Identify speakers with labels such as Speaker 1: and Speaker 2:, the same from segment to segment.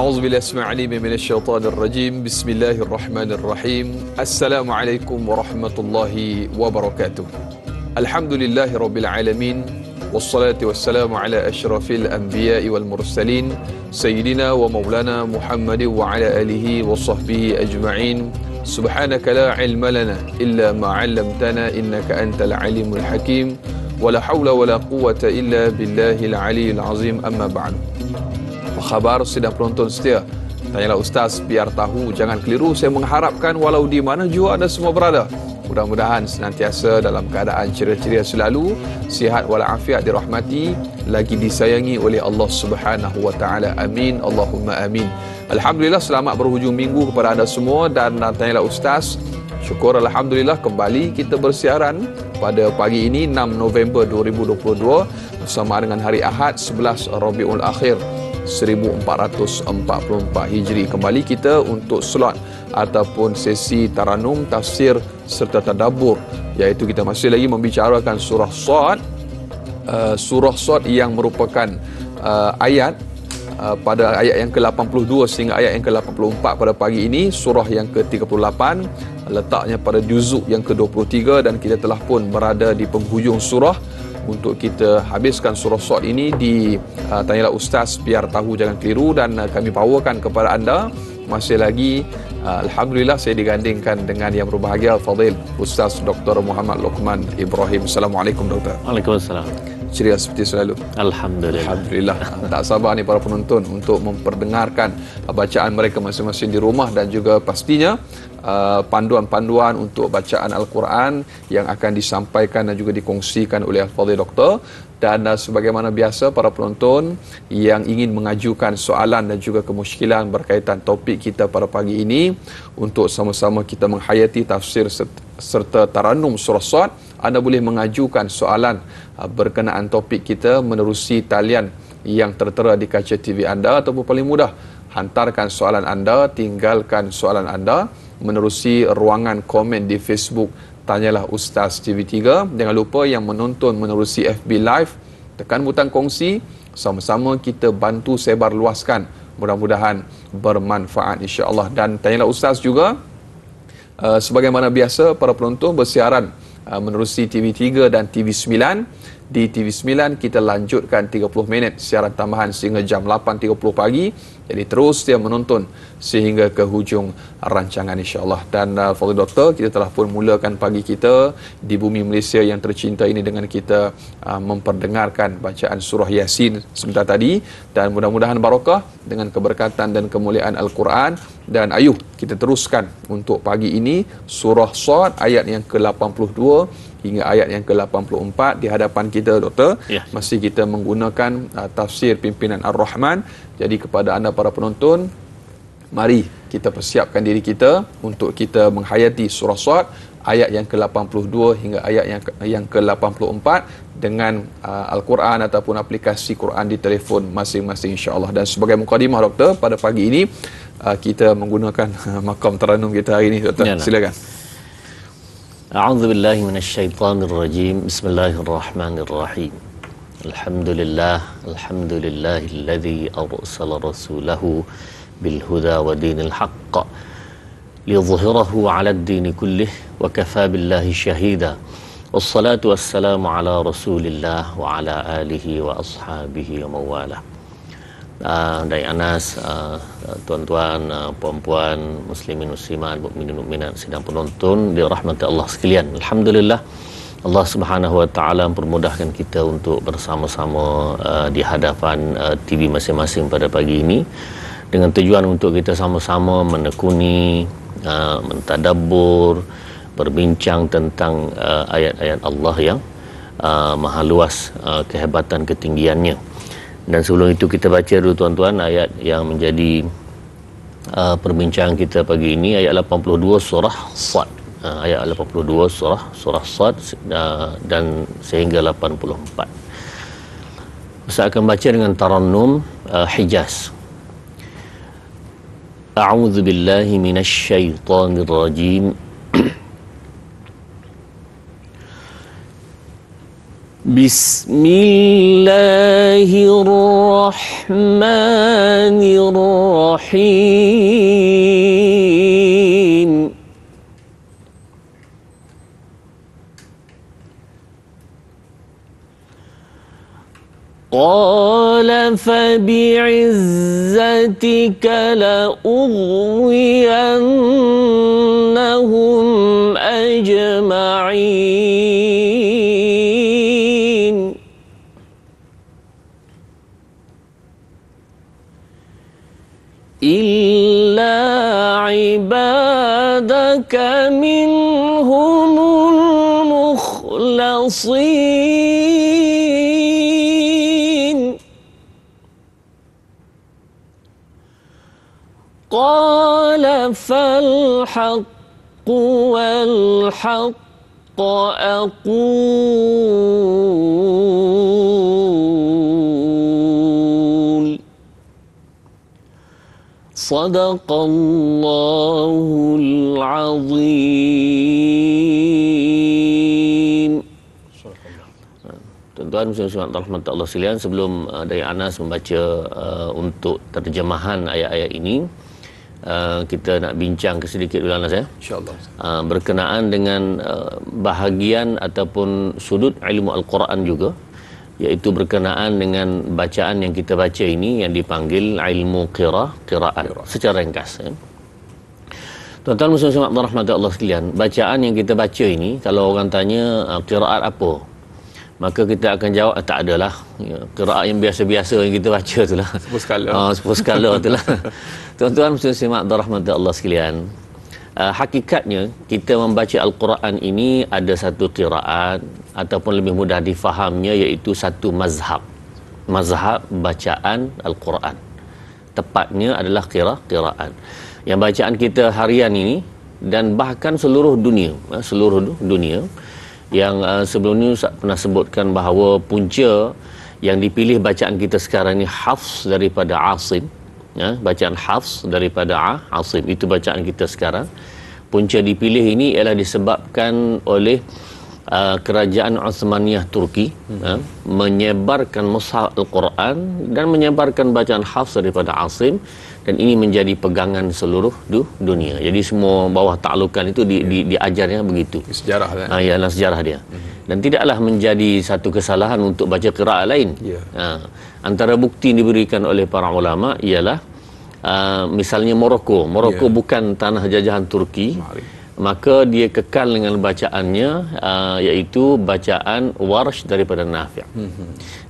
Speaker 1: A'udzubillahi minasyaitonir rajim. Bismillahirrahmanirrahim. Assalamualaikum warahmatullahi wabarakatuh. Alhamdulillahirabbil alamin. Wassalatu wassalamu ala asyrafil anbiya'i wal mursalin sayyidina wa maulana Muhammadin wa ala alihi wa sahbihi ajma'in. Subhanaka la ilma lana illa ma 'allamtana innaka antal alimul hakim. Wala haula wala quwwata illa billahil aliyyil azim. Amma ba'du. Apa khabar sidang penonton setia? Tanyalah Ustaz biar tahu, jangan keliru. Saya mengharapkan walau di mana jua anda semua berada, mudah-mudahan senantiasa dalam keadaan ceria-ceria selalu, sihat walafiat, dirahmati, lagi disayangi oleh Allah Subhanahu wa taala. Amin Allahumma amin. Alhamdulillah, selamat berhujung minggu kepada anda semua. Dan tanyalah Ustaz, syukur alhamdulillah kembali kita bersiaran pada pagi ini 6 November 2022 bersama dengan hari Ahad 11 Rabiul Akhir 1444 Hijri. Kembali kita untuk slot ataupun sesi taranum, tafsir serta tadabbur, iaitu kita masih lagi membicarakan surah Shad. Surah Shad yang merupakan ayat pada ayat yang ke-82 sehingga ayat yang ke-84 pada pagi ini. Surah yang ke-38 letaknya pada juzuk yang ke-23 dan kita telah pun berada di penghujung surah. Untuk kita habiskan surah Shad ini di Tanyalah Ustaz biar tahu jangan keliru, dan kami bawakan kepada anda masih lagi alhamdulillah saya digandingkan dengan yang berbahagia Fadil Ustaz Dr. Muhammad Luqman Ibrahim. Assalamualaikum Doktor.
Speaker 2: Waalaikumsalam.
Speaker 1: Ceria seperti selalu. Alhamdulillah. Tak sabar ni para penonton untuk memperdengarkan bacaan mereka masing-masing di rumah, dan juga pastinya panduan-panduan untuk bacaan Al-Quran yang akan disampaikan dan juga dikongsikan oleh Al-Fadhil Doktor. Dan sebagaimana biasa, para penonton yang ingin mengajukan soalan dan juga kemusykilan berkaitan topik kita pada pagi ini, untuk sama-sama kita menghayati tafsir serta taranum surah Shad, anda boleh mengajukan soalan berkenaan topik kita menerusi talian yang tertera di kaca TV anda, ataupun paling mudah hantarkan soalan anda, tinggalkan soalan anda menerusi ruangan komen di Facebook Tanyalah Ustaz TV3. Jangan lupa yang menonton menerusi FB Live, tekan butang kongsi, sama-sama kita bantu sebar luaskan, mudah-mudahan bermanfaat insya-Allah. Dan Tanyalah Ustaz juga sebagaimana biasa para penonton bersiaran menerusi TV3 dan TV9. Di TV9 kita lanjutkan 30 minit siaran tambahan sehingga jam 8.30 pagi. Jadi terus dia menonton sehingga ke hujung rancangan insya-Allah. Dan Fadhil Doktor, kita telah pun mulakan pagi kita di bumi Malaysia yang tercinta ini dengan kita memperdengarkan bacaan surah Yasin sebentar tadi, dan mudah-mudahan barakah dengan keberkatan dan kemuliaan Al-Quran. Dan ayuh kita teruskan untuk pagi ini surah Shad ayat yang ke-82 hingga ayat yang ke-84 di hadapan kita Doktor. Masih kita menggunakan tafsir pimpinan Ar-Rahman. Jadi kepada anda para penonton, mari kita persiapkan diri kita untuk kita menghayati surah Shad ayat yang ke-82 hingga ayat yang ke-84 dengan Al-Quran ataupun aplikasi Quran di telefon masing-masing insya-Allah. Dan sebagai mukadimah Doktor, pada pagi ini kita menggunakan makam taranum kita hari ini Doktor. Silakan.
Speaker 2: A'udzu billahi minasyaitonir rajim. Bismillahirrahmanirrahim. Alhamdulillahilladzi arsala rasulahu bil huda wa dinil haqq liyudhhirahu 'alad dini kullih wa kafa billahi shahida. Wassalatu wassalamu ala Rasulillah wa ala alihi wa ashabihi wa mawalah. Dari Anas, tuan-tuan, puan-puan, muslimin muslimat, mukminin mukminat, sidang penonton dirahmati Allah sekalian. Alhamdulillah, Allah Subhanahu wa taala mempermudahkan kita untuk bersama-sama di hadapan TV masing-masing pada pagi ini, dengan tujuan untuk kita sama-sama menekuni, mentadabbur, berbincang tentang ayat-ayat Allah yang maha luas kehebatan ketinggiannya. Dan sebelum itu kita baca dulu tuan-tuan ayat yang menjadi perbincangan kita pagi ini, ayat 82 surah Shad. Ayat 82 surah Shad dan sehingga 84. Saya akan baca dengan tarannum Hijaz. A'udzu billahi minasy syaithanir rajim. Bismillahirrahmanirrahim. Qala fabi'izzatika la'ughwiyannahum ajma'in. Illa ibadaka minhumul mukhlasin. Qala falhaqqu walhaqqa aqul. Sadaqallahul azim. Tuan-tuan, muslim-muslimat rahmat Allah sekalian, sebelum dari Anas membaca untuk terjemahan ayat-ayat ini, kita nak bincang sedikit dulu Anas ya.
Speaker 1: InsyaAllah.
Speaker 2: Berkenaan dengan bahagian ataupun sudut ilmu Al-Quran juga, iaitu berkenaan dengan bacaan yang kita baca ini yang dipanggil ilmu qiraat secara ringkas ya. Tuan-tuan muslim-muslimat rahmat Allah sekalian, bacaan yang kita baca ini, kalau orang tanya qiraat apa, maka kita akan jawab tak adalah ya, qiraat yang biasa-biasa yang kita baca itulah. Sepuluh skala itulah. Tuan-tuan muslim-muslimat rahmat Allah sekalian, hakikatnya kita membaca Al-Quran ini ada satu qiraat ataupun lebih mudah difahamnya iaitu satu mazhab bacaan Al-Quran. Tepatnya adalah qiraat. Yang bacaan kita harian ini dan bahkan seluruh dunia yang sebelum ini saya pernah sebutkan bahawa punca yang dipilih bacaan kita sekarang ini Hafs daripada Asim ya, bacaan Hafs daripada Asim, itu bacaan kita sekarang. Punca dipilih ini ialah disebabkan oleh kerajaan Uthmaniyah Turki menyebarkan mushaf Al-Quran dan menyebarkan bacaan Hafs daripada Asim, dan ini menjadi pegangan seluruh dunia. Jadi semua bawah taklukan itu diajarnya begitu.
Speaker 1: Sejarah kan?
Speaker 2: Ialah sejarah dia. Dan tidaklah menjadi satu kesalahan untuk baca qiraat lain. Antara bukti yang diberikan oleh para ulama ialah misalnya Morocco bukan tanah jajahan Turki, maka dia kekal dengan bacaannya iaitu bacaan Warsh daripada Nafi'.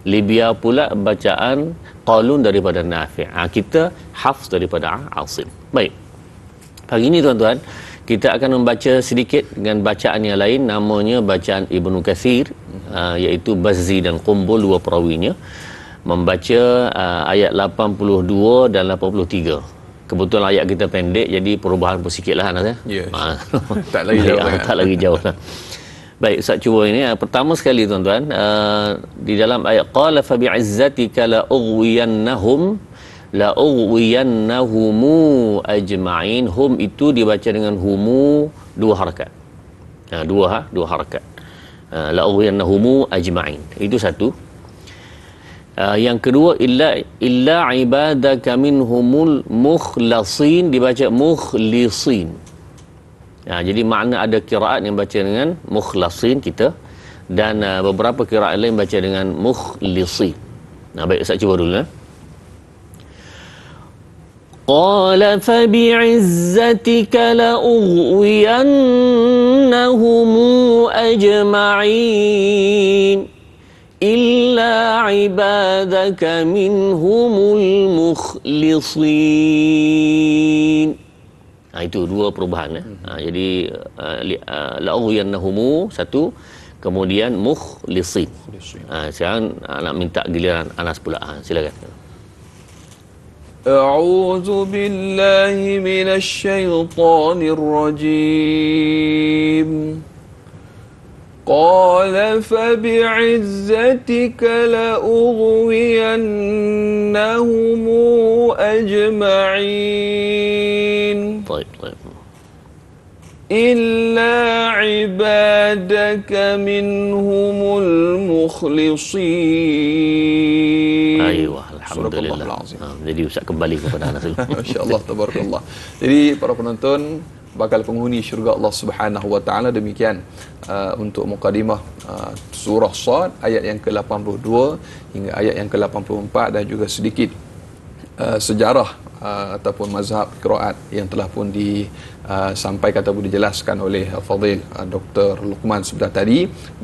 Speaker 2: Libya pula bacaan Qalun daripada Nafi'. Kita Hafs daripada Asim. Baik, pagi ini tuan-tuan, kita akan membaca sedikit dengan bacaan yang lain, namanya bacaan Ibnu Katsir, iaitu Bazzi dan Qumbul, dua perawinya, membaca ayat 82 dan 83. Kebetulan ayat kita pendek, jadi perubahan pun sikit lah Anas ya.
Speaker 1: Tak lagi jauh kan?
Speaker 2: Tak lagi jauh lah. Baik, Ustaz cuba ini. Pertama sekali tuan-tuan, di dalam ayat qala fa bi'izzatika la ughwiyannahumu ajma'in. Hum itu dibaca dengan humu dua harakat. Dua harakat. La ughwiyannahumu ajma'in. Itu satu. Yang kedua, illa ibadaka minhumul mukhlasin, dibaca mukhlisin. Jadi makna ada qiraat yang baca dengan mukhlasin kita, dan beberapa qiraat lain baca dengan mukhlisin. Baik, saya cuba dulu. Qala fa bi'izzatika la ughwiyannahum ajma'in illa ibadaka minhumul mukhlisin. Itu dua perubahan. Jadi la'ughwiyannahumu satu, kemudian mukhlisin. Sekarang nak minta giliran Anas pula. Silakan.
Speaker 1: A'udzu billahi minasy syaithanir rajim. Qala fa bi'izzatika la ughwiyannahum ajma'in.
Speaker 2: Baik.
Speaker 1: Illa ibadaka laka minhumul mukhlisin.
Speaker 2: Aywa, alhamdulillah. Jadi Ustaz kembali kepada Anas dulu.
Speaker 1: Masya-Allah, tabarakallah. Jadi para penonton, bakal penghuni syurga Allah Subhanahu wa taala. Demikian untuk mukadimah surah Shad ayat yang ke-82 hingga ayat yang ke-84, dan juga sedikit sejarah ataupun mazhab qiraat yang telah pun disampaikan ataupun dijelaskan oleh Fadil Dr. Luqman sebentar tadi.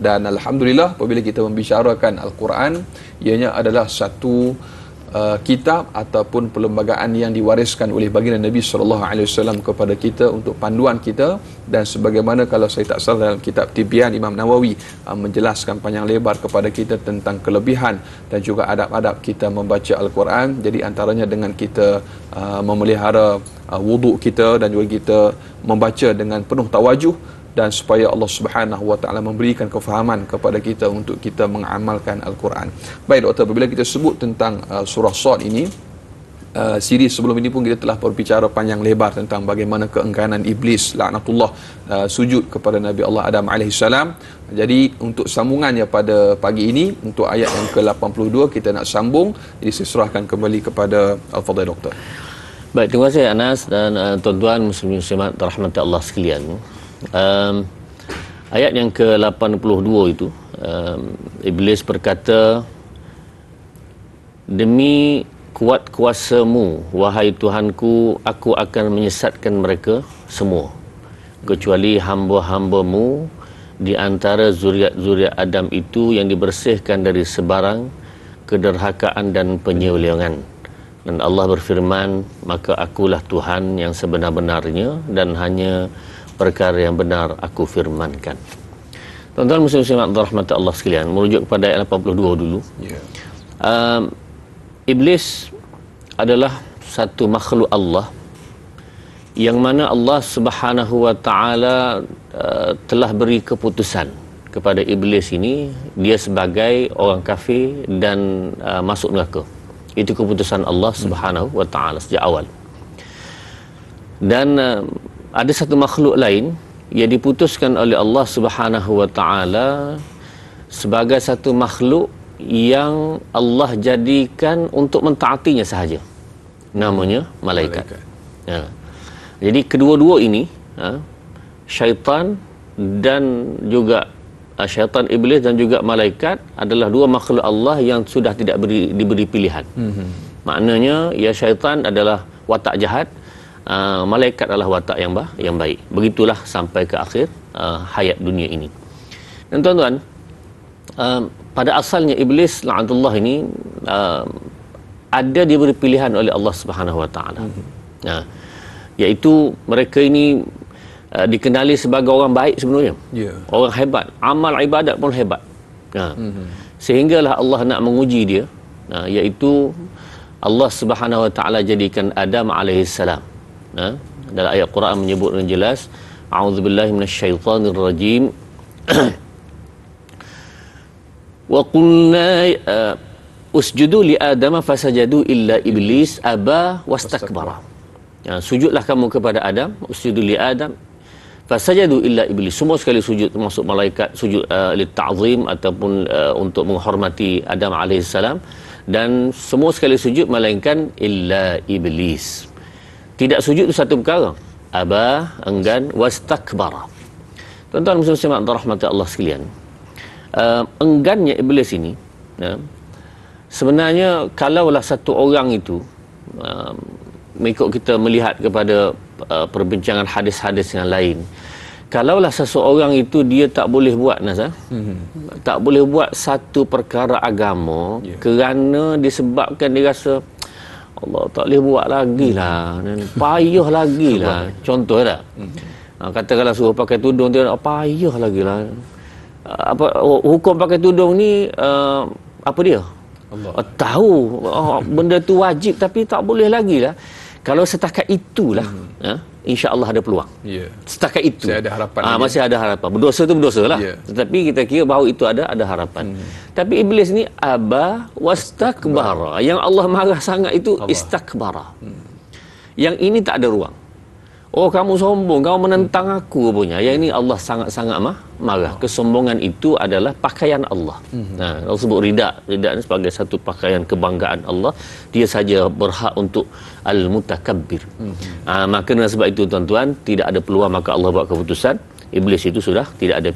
Speaker 1: Dan alhamdulillah, apabila kita membicarakan Al-Quran, ianya adalah satu kitab ataupun perlembagaan yang diwariskan oleh baginda Nabi SAW kepada kita untuk panduan kita. Dan sebagaimana kalau saya tak salah dalam kitab Tibyan, Imam Nawawi menjelaskan panjang lebar kepada kita tentang kelebihan dan juga adab-adab kita membaca Al-Quran. Jadi antaranya dengan kita memelihara wuduk kita, dan juga kita membaca dengan penuh tawajuh, dan supaya Allah Subhanahu wa taala memberikan kefahaman kepada kita untuk kita mengamalkan Al-Quran. Baik doktor, apabila kita sebut tentang surah Shad ini, siri sebelum ini pun kita telah berbicara panjang lebar tentang bagaimana keengganan iblis laknatullah sujud kepada Nabi Allah Adam alaihissalam. Jadi untuk sambungannya pada pagi ini, untuk ayat yang ke-82 kita nak sambung. Jadi saya serahkan kembali kepada Al-Fadhil Doktor.
Speaker 2: Baik, terima kasih Anas dan tuan-tuan muslimin rahmati Allah sekalian. Ayat yang ke-82 itu, Iblis berkata, demi kuat kuasamu wahai Tuhanku, aku akan menyesatkan mereka semua kecuali hamba-hambamu di antara zuriat-zuriat Adam itu yang dibersihkan dari sebarang kederhakaan dan penyelewengan. Dan Allah berfirman, maka akulah Tuhan yang sebenar-benarnya, dan hanya perkara yang benar aku firmankan. Tuan-tuan muslimin rahmati Allah sekalian, merujuk kepada ayat 82 dulu. Iblis adalah satu makhluk Allah yang mana Allah Subhanahu wa taala telah beri keputusan kepada iblis ini, dia sebagai orang kafir dan masuk neraka. Itu keputusan Allah Subhanahu wa taala sejak awal. Dan ada satu makhluk lain yang diputuskan oleh Allah Subhanahu wa taala sebagai satu makhluk yang Allah jadikan untuk mentaatinya sahaja. Namanya malaikat. Jadi kedua-dua ini, syaitan dan juga syaitan iblis dan juga malaikat adalah dua makhluk Allah yang sudah tidak diberi pilihan. Maknanya ya, syaitan adalah watak jahat, malaikat adalah watak yang baik. Begitulah sampai ke akhir hayat dunia ini. Dan tuan-tuan, pada asalnya iblis la'natullah ini ada diberi pilihan oleh Allah Subhanahu wa taala. Iaitu mereka ini dikenali sebagai orang baik sebenarnya. Orang hebat, amal ibadat pun hebat. Sehinggalah Allah nak menguji dia, iaitu Allah Subhanahu wa taala jadikan Adam alaihissalam. Dalam ayat Quran menyebut dengan jelas, a'udzubillahi minasyaitonir rajim. Wa qulna usjudu li adama fasajadu illa iblis aba wastakbara. Sujudlah kamu kepada Adam, usjudu li Adam fasajadu illa iblis. Semua sekali sujud, termasuk malaikat sujud li ta'zim ataupun untuk menghormati Adam alaihissalam, dan semua sekali sujud melainkan illa iblis. Tidak sujud itu satu perkara, aba, enggan, wastakbara. Tuan-tuan muslimin rahmati Allah sekalian, enggannya iblis ini, sebenarnya kalaulah satu orang itu, mengikut kita melihat kepada perbincangan hadis-hadis yang lain, kalaulah seseorang itu dia tak boleh buat tak boleh buat satu perkara agama, kerana disebabkan dia rasa Allah tak boleh buat lagi lah, payah lagi lah. Contoh tak, katakanlah suruh pakai tudung, dia payah lagi lah. Hukum pakai tudung ni apa dia? Tahu benda tu wajib tapi tak boleh lagi lah. Kalau setakat itulah, insya-Allah ada peluang. Setakat itu masih ada harapan. Masih ada harapan. Berdosa tu berdosa lah. Tetapi kita kira bahawa itu ada harapan. Tapi iblis ni aba wastakbara. Yang Allah marah sangat itu istakbara. Yang ini tak ada ruang. Oh, kamu sombong, kamu menentang aku punya. Yang ini Allah sangat-sangat marah. Kesombongan itu adalah pakaian Allah. Nah, Allah sebut rida. Rida ini sebagai satu pakaian kebanggaan Allah. Dia saja berhak untuk al-mutakabbir. Maka dengan sebab itu tuan-tuan, tidak ada peluang maka Allah buat keputusan. Iblis itu sudah tidak ada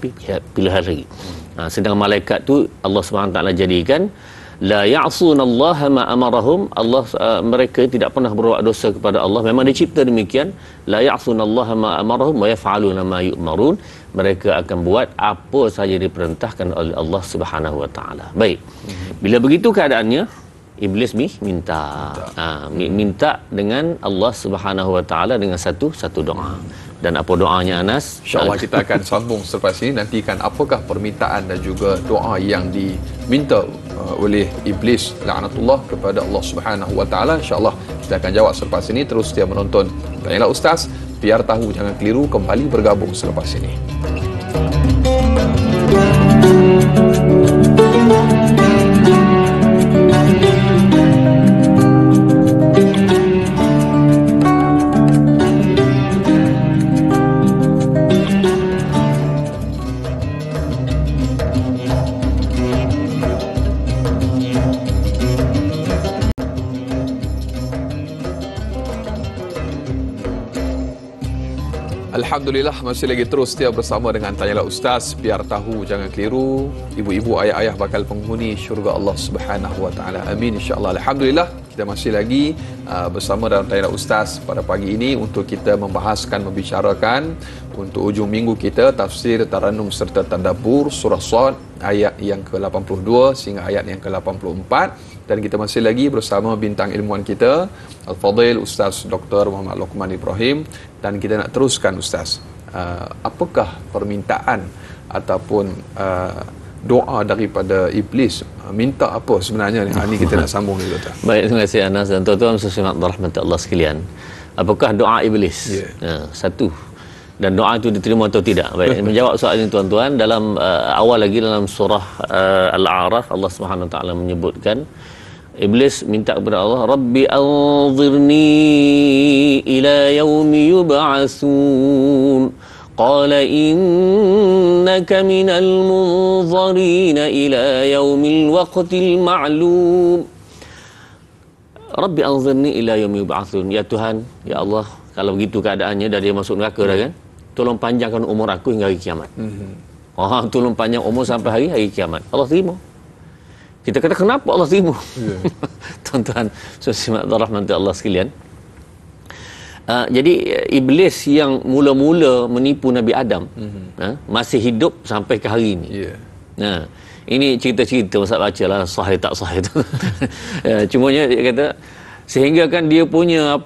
Speaker 2: pilihan lagi. Sedang malaikat tu Allah SWT jadikan la ya'sunallaha ma amarahum. Allah mereka tidak pernah berbuat dosa kepada Allah. Memang dicipta demikian. La ya'sunallaha ma amarahum wa yaf'aluna ma yu'marun. Mereka akan buat apa saja diperintahkan oleh Allah Subhanahu wa taala. Baik. Bila begitu keadaannya, iblis minta dengan Allah Subhanahu wa taala dengan satu doa. Dan apa doanya, Anas?
Speaker 1: InsyaAllah kita akan sambung selepas ini. Nantikan apakah permintaan dan juga doa yang diminta oleh iblis laknatullah kepada Allah Subhanahu wa taala. InsyaAllah kita akan jawab selepas ini. Terus setia menonton Tanyalah Ustaz, biar tahu jangan keliru, kembali bergabung selepas ini. Alhamdulillah, masih lagi terus setia bersama dengan Tanyalah Ustaz, biar tahu jangan keliru. Ibu-ibu, ayah-ayah bakal penghuni syurga Allah Subhanahu wa taala. Amin insya-Allah. Alhamdulillah, kita masih lagi bersama dalam Tanyalah Ustaz pada pagi ini untuk kita membahaskan, membicarakan untuk ujung minggu kita tafsir, taranum serta tadabbur surah Shad ayat yang ke-82 sehingga ayat yang ke-84. Dan kita masih lagi bersama bintang ilmuwan kita Al-Fadhil Ustaz Dr. Muhammad Luqman Ibrahim. Dan kita nak teruskan Ustaz, apakah permintaan ataupun doa daripada iblis, minta apa sebenarnya ni? Ini kita nak sambung dulu tuan.
Speaker 2: Baik, terima kasih Anas dan tuan-tuan muslimat rahmat Allah sekalian. Apakah doa iblis? Satu. Dan doa itu diterima atau tidak? Baik, menjawab soalan ini tuan-tuan, dalam awal lagi dalam surah Al-A'raf Allah Subhanahu wa taala menyebutkan iblis minta kepada Allah, Rabbi anzirni ila yaumi yub'atsun. Qala innaka minal munzirin ila yaumil waqtil ma'lum. Rabbi anzirni ila yaumi yub'atsun. Ya Tuhan, ya Allah, kalau begitu keadaannya dah dia masuk neraka dah kan, tolong panjangkan umur aku hingga hari kiamat. Tolong panjang umur sampai hari kiamat. Allah terima. Kita kata kenapa Allah terima? Tuan-tuan muslimat rahmat Allah sekalian. Jadi iblis yang mula-mula menipu Nabi Adam masih hidup sampai ke hari ini. Ini cerita-cerita Ustaz bacalah sahih tak sahih tu. Cumanya dia kata sehingga kan dia punya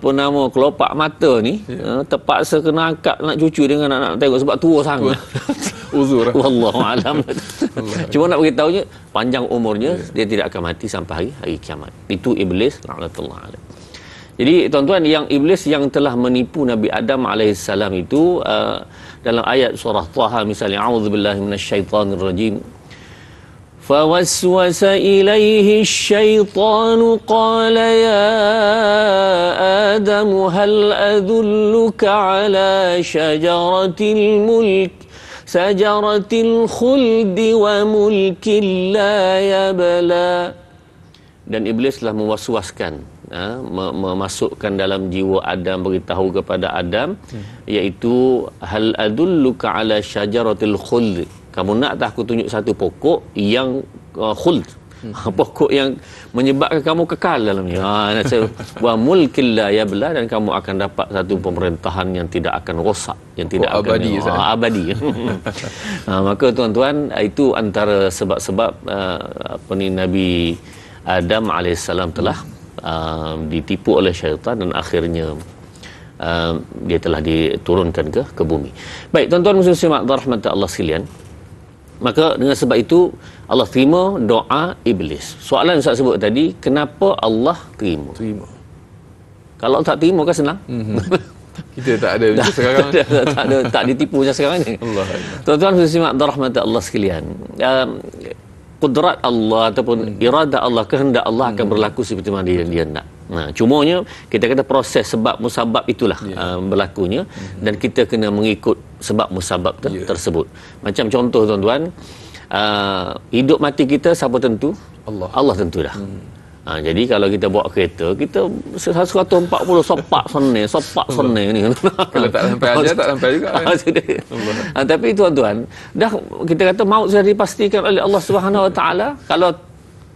Speaker 2: kelopak mata ni terpaksa kena angkat nak cucu dengan nak tengok sebab tua sangat.
Speaker 1: Uzur.
Speaker 2: Wallahu alam. Cuma nak beritahunya panjang umurnya, dia tidak akan mati sampai hari kiamat. Itu iblis laknatullah alaih. Jadi tuan-tuan, yang iblis yang telah menipu Nabi Adam alaihissalam itu dalam ayat surah Taha misalnya, a'udzubillahi minasyaitonirrajim. فوسوس إليه الشيطان قال يا آدم هل أدلك على شجرة الخلد وملك لا يبلى. Dan iblis telah mewaswaskan, memasukkan dalam jiwa Adam, beritahu kepada Adam, iaitu hal adulluka ala syajaratil khuld. Kamu nak tak aku tunjuk satu pokok yang khuld, pokok yang menyebabkan kamu kekal dalamnya. Wa mulkil la yabla, dan kamu akan dapat satu pemerintahan yang tidak akan rosak, yang tidak akan abadi. Maka tuan-tuan, itu antara sebab-sebab Nabi Adam alaihissalam telah ditipu oleh syaitan dan akhirnya dia telah diturunkan ke bumi. Baik, tuan-tuan muslimat rahmat Allah sekalian. Maka dengan sebab itu Allah terima doa iblis. Soalan saya sebut tadi, kenapa Allah terima? Kalau tak terima kan senang.
Speaker 1: Kita tak ada macam sekarang.
Speaker 2: tak ditipu macam sekarang ni. Tuan-tuan muslimat rahmat Allah sekalian. Kudrat Allah ataupun irada Allah, kehendak Allah akan berlaku seperti mana dia nak. Cumanya kita kata proses sebab musabab itulah berlakunya, dan kita kena mengikut sebab musabab tersebut. Macam contoh tuan-tuan, hidup mati kita siapa tentu? Allah tentu dah. Jadi kalau kita bawa kereta, kita 140 sopak sone ni.
Speaker 1: Kalau tak sampai aja tak sampai juga.
Speaker 2: Tapi tuan-tuan, dah kita kata maut sudah dipastikan oleh Allah Subhanahu Wa Taala.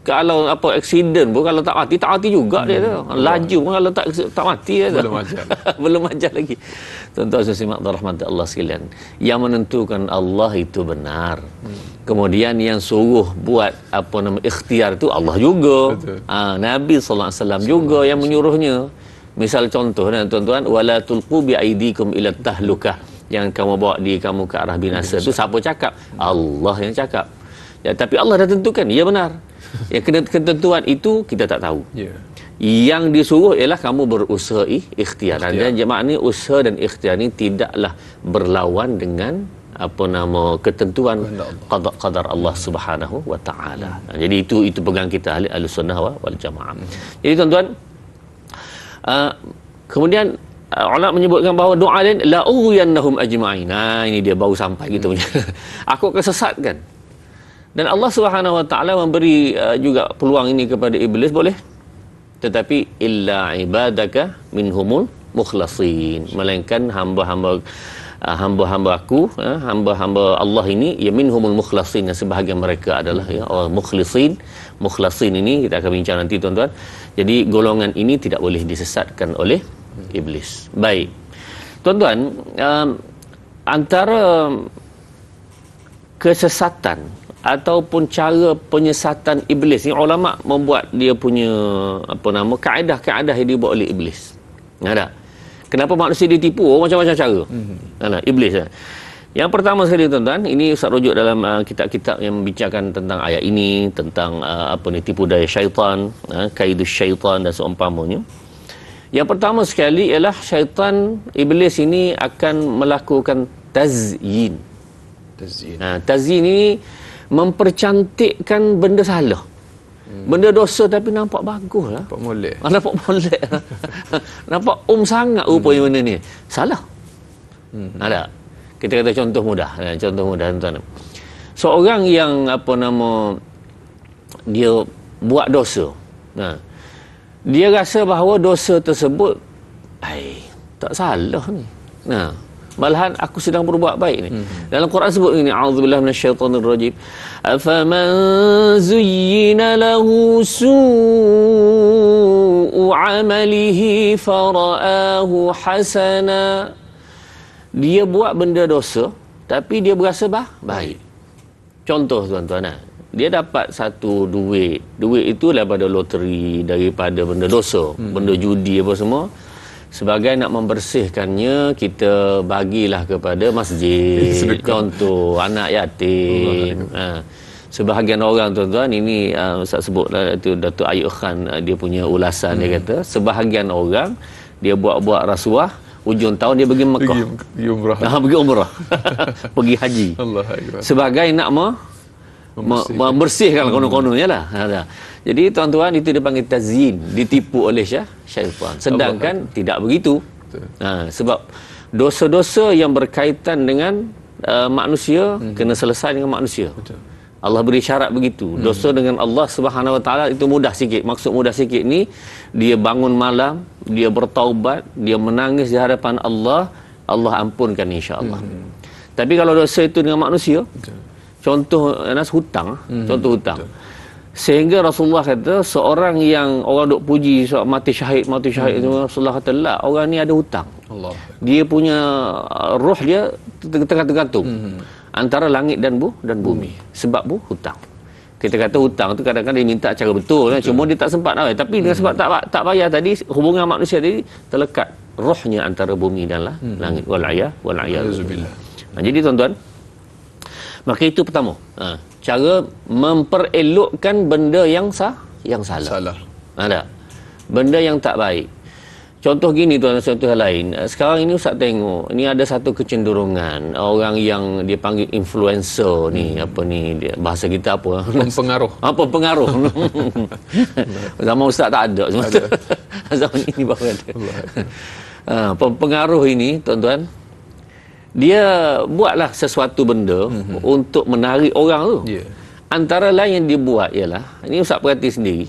Speaker 2: Kalau apa aksiden pun, kalau tak mati juga dia tu. Laju pun kalau tak mati dia tu. Belum ajal lagi. Tuan-tuan sesimak rahmat Allah sekalian, yang menentukan Allah itu benar. Kemudian yang suruh buat ikhtiar itu Allah juga. Nabi sallallahu alaihi wasallam juga yang menyuruhnya. Misal contoh tuan-tuan, wala tulqu bi aidikum ila tahlukah, yang kamu bawa diri kamu ke arah binasa itu siapa cakap? Allah yang cakap. Ya, tapi Allah dah tentukan, ya benar. Yang ketentuan itu kita tak tahu. Yang disuruh ialah kamu berusaha ikhtiar. Dan maknanya usaha dan ikhtiar ini tidaklah berlawan dengan ketentuan qadar Allah Subhanahu Wa Taala. Jadi itu pegang kita ahli sunnah wal jamaah. Jadi tuan-tuan, kemudian ulama menyebutkan bahawa doa lain la ughwiyannahum ajma'in. Ini dia baru sampai kita punya. Aku akan sesatkan. Dan Allah Subhanahu Wa Taala memberi juga peluang ini kepada iblis, boleh. Tetapi illa ibadaka minhumul mukhlasin, melainkan hamba-hamba aku, hamba-hamba Allah ini, ya minhumul mukhlasin, yang sebahagian mereka adalah orang mukhlasin ini kita akan bincang nanti tuan-tuan. Jadi golongan ini tidak boleh disesatkan oleh iblis. Baik tuan-tuan, antara kesesatan ataupun cara penyesatan iblis ni, ulama membuat dia punya kaedah-kaedah yang dibuat oleh iblis. Ada kenapa manusia ditipu? Macam-macam cara. Iblis. Yang pertama sekali tuan-tuan, ini Ustaz rujuk dalam kitab-kitab yang membicarakan tentang ayat ini, tentang tipu daya syaitan, kaidus syaitan dan seumpamanya. Yang pertama sekali ialah syaitan, iblis ini akan melakukan tazyin. Tazyin ini mempercantikkan benda salah. Benda dosa tapi nampak bagus lah.
Speaker 1: Nampak molek.
Speaker 2: Nampak molek. Nampak sangat rupanya benda ni. Salah. Ada. Kita kata contoh mudah. Tuan-tuan. Seorang yang dia buat dosa. Dia rasa bahawa dosa tersebut tak salah ni. Malahan aku sedang berbuat baik ni. Dalam Quran sebut ini, a'udzubillahi minasyaitonir rajim. Afaman zuyyina lahu su'u 'amalihi fara'ahu hasana. Dia buat benda dosa tapi dia berasa baik. Contoh tuan-tuan, dia dapat satu duit itu daripada loteri, daripada benda dosa, benda judi apa semua. Sebagai nak membersihkannya, kita bagilah kepada masjid, contoh anak yatim. Sebahagian orang tuan-tuan, ini Ustaz sebutlah itu Datuk Ayub Khan, dia punya ulasan. Dia kata sebahagian orang dia buat rasuah, hujung tahun dia pergi Mekah, pergi umrah pergi haji sebagai nak membersihkan konon-kononnya lah. Jadi tuan-tuan, itu dipanggil tazyin, ditipu oleh syaitan. Sedangkan tidak begitu. Sebab dosa-dosa yang berkaitan dengan manusia kena selesai dengan manusia. Allah beri syarat begitu. Dosa dengan Allah Subhanahu Wa Taala itu mudah sikit. Maksud mudah sikit ni, dia bangun malam, dia bertaubat, dia menangis di hadapan Allah, Allah ampunkan insya-Allah. Tapi kalau dosa itu dengan manusia, contoh hutang, contoh hutang. Sehingga Rasulullah kata, seorang yang orang duk puji mati syahid itu, Rasulullah kata, lah, orang ni ada hutang. Dia punya roh dia tengah tergantung antara langit dan bumi. Sebab hutang. Kita kata hutang tu kadang-kadang dia minta cara betul. Cuma dia tak sempat. Tapi dengan sebab tak bayar tadi, hubungan manusia tadi terlekat rohnya antara bumi dan langit. Wal'iyadzubillah. Jadi tuan-tuan, maka itu pertama, cara memperelokkan benda yang salah. Ada benda yang tak baik. Contoh gini tuan, contoh lain. Sekarang ini Ustaz tengok, ni ada satu kecenderungan orang yang dia panggil influencer ni, apa ni dia, bahasa kita apa?
Speaker 1: Pempengaruh.
Speaker 2: Pempengaruh. Zaman Ustaz tak ada. Zaman ini baru ada. Pempengaruh ini tuan-tuan, dia buatlah sesuatu benda untuk menarik orang tu. Yeah. Antara lain yang dia buat ialah, ini Ustaz perhati sendiri.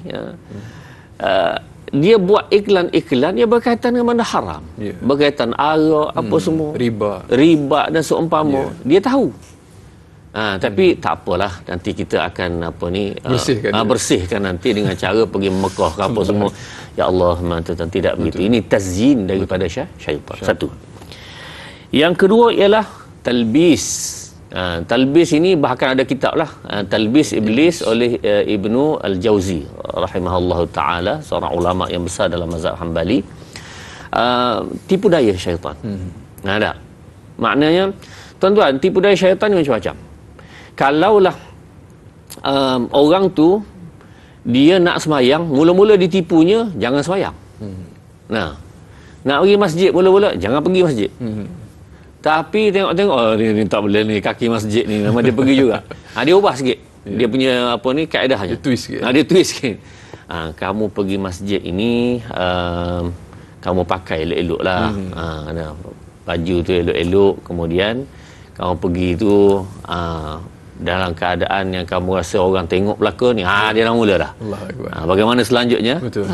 Speaker 2: Dia buat iklan-iklan yang berkaitan dengan benda haram. Yeah. Berkaitan arak, apa semua. Riba dan seumpama. Yeah. Dia tahu. Tapi tak apalah, nanti kita akan bersihkan nanti dengan cara pergi Mekah ke apa semua. Ya Allah, tuan-tuan, tidak begitu. Ini tazyin daripada syaitan. Satu. Yang kedua ialah talbis. Talbis ini bahkan ada kitab lah, Talbis Iblis oleh Ibnu Al-Jauzi rahimahullahu ta'ala, seorang ulama yang besar dalam mazhab Hambali. Tipu daya syaitan. Ada. Maknanya tuan-tuan, tipu daya syaitan ni macam-macam. Kalaulah orang tu dia nak semayang, mula-mula ditipunya jangan semayang. Nak pergi masjid mula-mula jangan pergi masjid. Tapi tengok ni tak boleh ni, kaki masjid ni memang dia pergi juga. Dia ubah sikit. Dia punya kaedahnya.
Speaker 1: Dia twist sikit.
Speaker 2: Dia twist sikit. Kamu pergi masjid ini kamu pakai elok-elok lah. Baju tu elok-elok, kemudian kamu pergi tu dalam keadaan yang kamu rasa orang tengok belaka ni, dia dah mula dah. Bagaimana selanjutnya?
Speaker 1: Betul.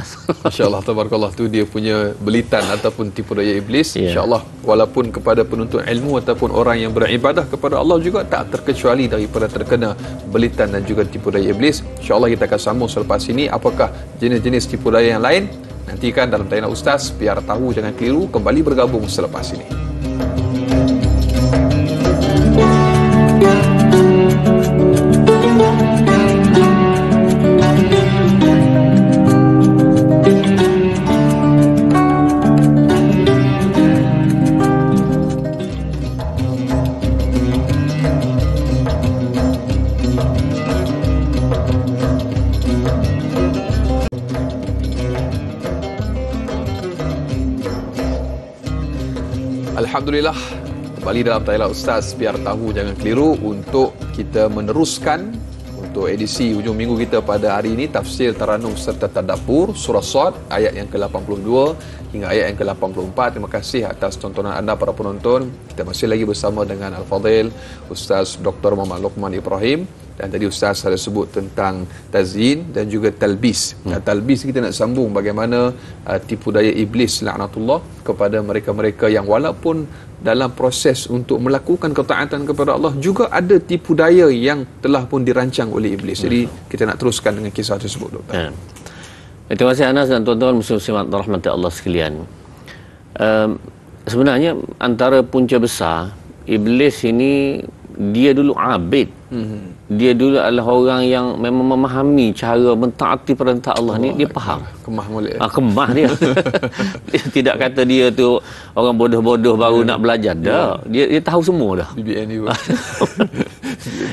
Speaker 1: Insya-Allah, tabarakallah, tu dia punya belitan ataupun tipu daya iblis. Insya-Allah, walaupun kepada penuntut ilmu ataupun orang yang beribadah kepada Allah juga tak terkecuali daripada terkena belitan dan juga tipu daya iblis. Insya-Allah kita akan sambung selepas ini apakah jenis-jenis tipu daya yang lain. Nantikan dalam Tanya Ustaz, biar tahu jangan keliru, kembali bergabung selepas ini. Alhamdulillah, kembali dalam Tanya Ustaz, biar tahu jangan keliru, untuk kita meneruskan untuk edisi hujung minggu kita pada hari ini, tafsir Taranum serta Tadabbur surah Sad ayat yang ke-82 hingga ayat yang ke-84. Terima kasih atas tontonan anda para penonton. Kita masih lagi bersama dengan Al-Fadhil Ustaz Dr. Muhammad Luqman Ibrahim, dan tadi Ustaz ada sebut tentang tazyin dan juga talbis. Talbis kita nak sambung bagaimana tipu daya iblis laknatullah kepada mereka-mereka yang walaupun dalam proses untuk melakukan ketaatan kepada Allah juga ada tipu daya yang telah pun dirancang oleh iblis. Jadi kita nak teruskan dengan kisah tersebut, Doktor.
Speaker 2: Terima kasih Anas dan tuan-tuan muslim-muslimat rahmati Allah sekalian. Sebenarnya antara punca besar iblis ini, dia dulu abid. Dia dulu adalah orang yang memang memahami cara mentaati perintah Allah ni, dia faham.
Speaker 1: Kemah molek.
Speaker 2: Kemah dia. Dia tidak kata dia tu orang bodoh-bodoh baru nak belajar. Dah. Dia tahu semua dah.
Speaker 1: BBN juga.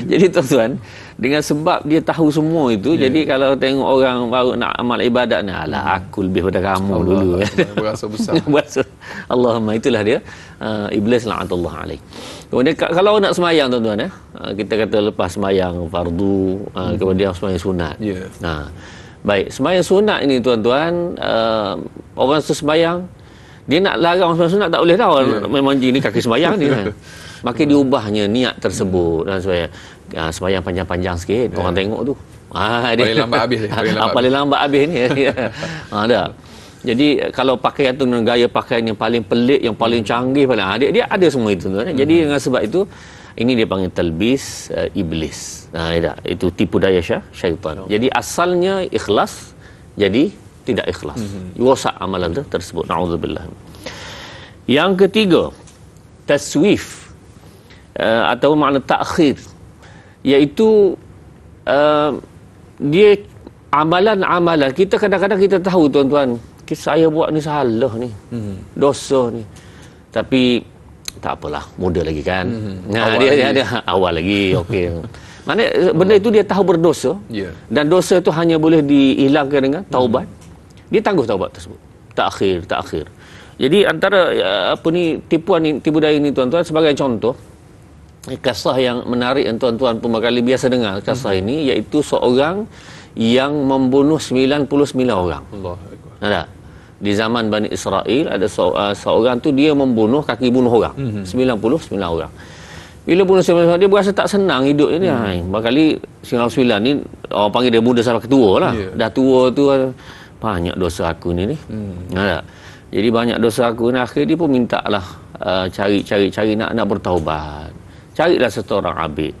Speaker 2: Jadi tuan-tuan, dengan sebab dia tahu semua itu, jadi kalau tengok orang baru nak amal ibadat ni, alah aku lebih pada kamu Allah, dulu.
Speaker 1: Berasa besar.
Speaker 2: Berasa. Allahumma, itulah dia. Iblis la'natullah alaih. Kemudian kalau nak semayang tuan-tuan, kita kata lepas semayang fardu, kemudian semayang sunat. Baik, semayang sunat ini tuan-tuan, orang semayang, dia nak larang semayang sunat tak boleh tahu. Memang ini kaki semayang ni kan. Maka diubahnya niat tersebut dan sebagainya. Semayang panjang-panjang sikit, orang tengok tu.
Speaker 1: Paling lambat habis.
Speaker 2: Paling lambat habis ni. Dah. Jadi kalau pakaian tu dengan gaya pakaian yang paling pelik, yang paling canggih, dia ada semua itu. Jadi dengan sebab itu, ini dia panggil talbis iblis. Itu tipu daya syaitan. Jadi asalnya ikhlas, jadi tidak ikhlas. Rosak amalan tersebut. Na'udzubillah. Yang ketiga, taswif atau makna takhir, iaitu dia amalan-amalan kita kadang-kadang kita tahu tuan-tuan, saya buat ni salah ni, dosa ni, tapi tak apalah, muda lagi kan. Dia ada awal lagi, okey. Maknanya benda itu dia tahu berdosa, dan dosa itu hanya boleh dihilangkan dengan taubat. Dia tangguh taubat tersebut. Takhir. Jadi antara tipu daya ni tuan-tuan, sebagai contoh kisah yang menarik yang tuan-tuan pun kali biasa dengar kisah ini, iaitu seorang yang membunuh 99 orang. Ada di zaman Bani Israel ada seorang tu dia membunuh kaki bunuh orang, 99 orang. Bila bunuh 99 orang, dia berasa tak senang hidup ni. Barangkali 99 ni orang panggil dia muda sampai ketua lah. Dah tua tu banyak dosa aku ni. Ada. Jadi banyak dosa aku ni, akhirnya dia pun minta lah cari nak bertaubat. Carilah satu orang abid.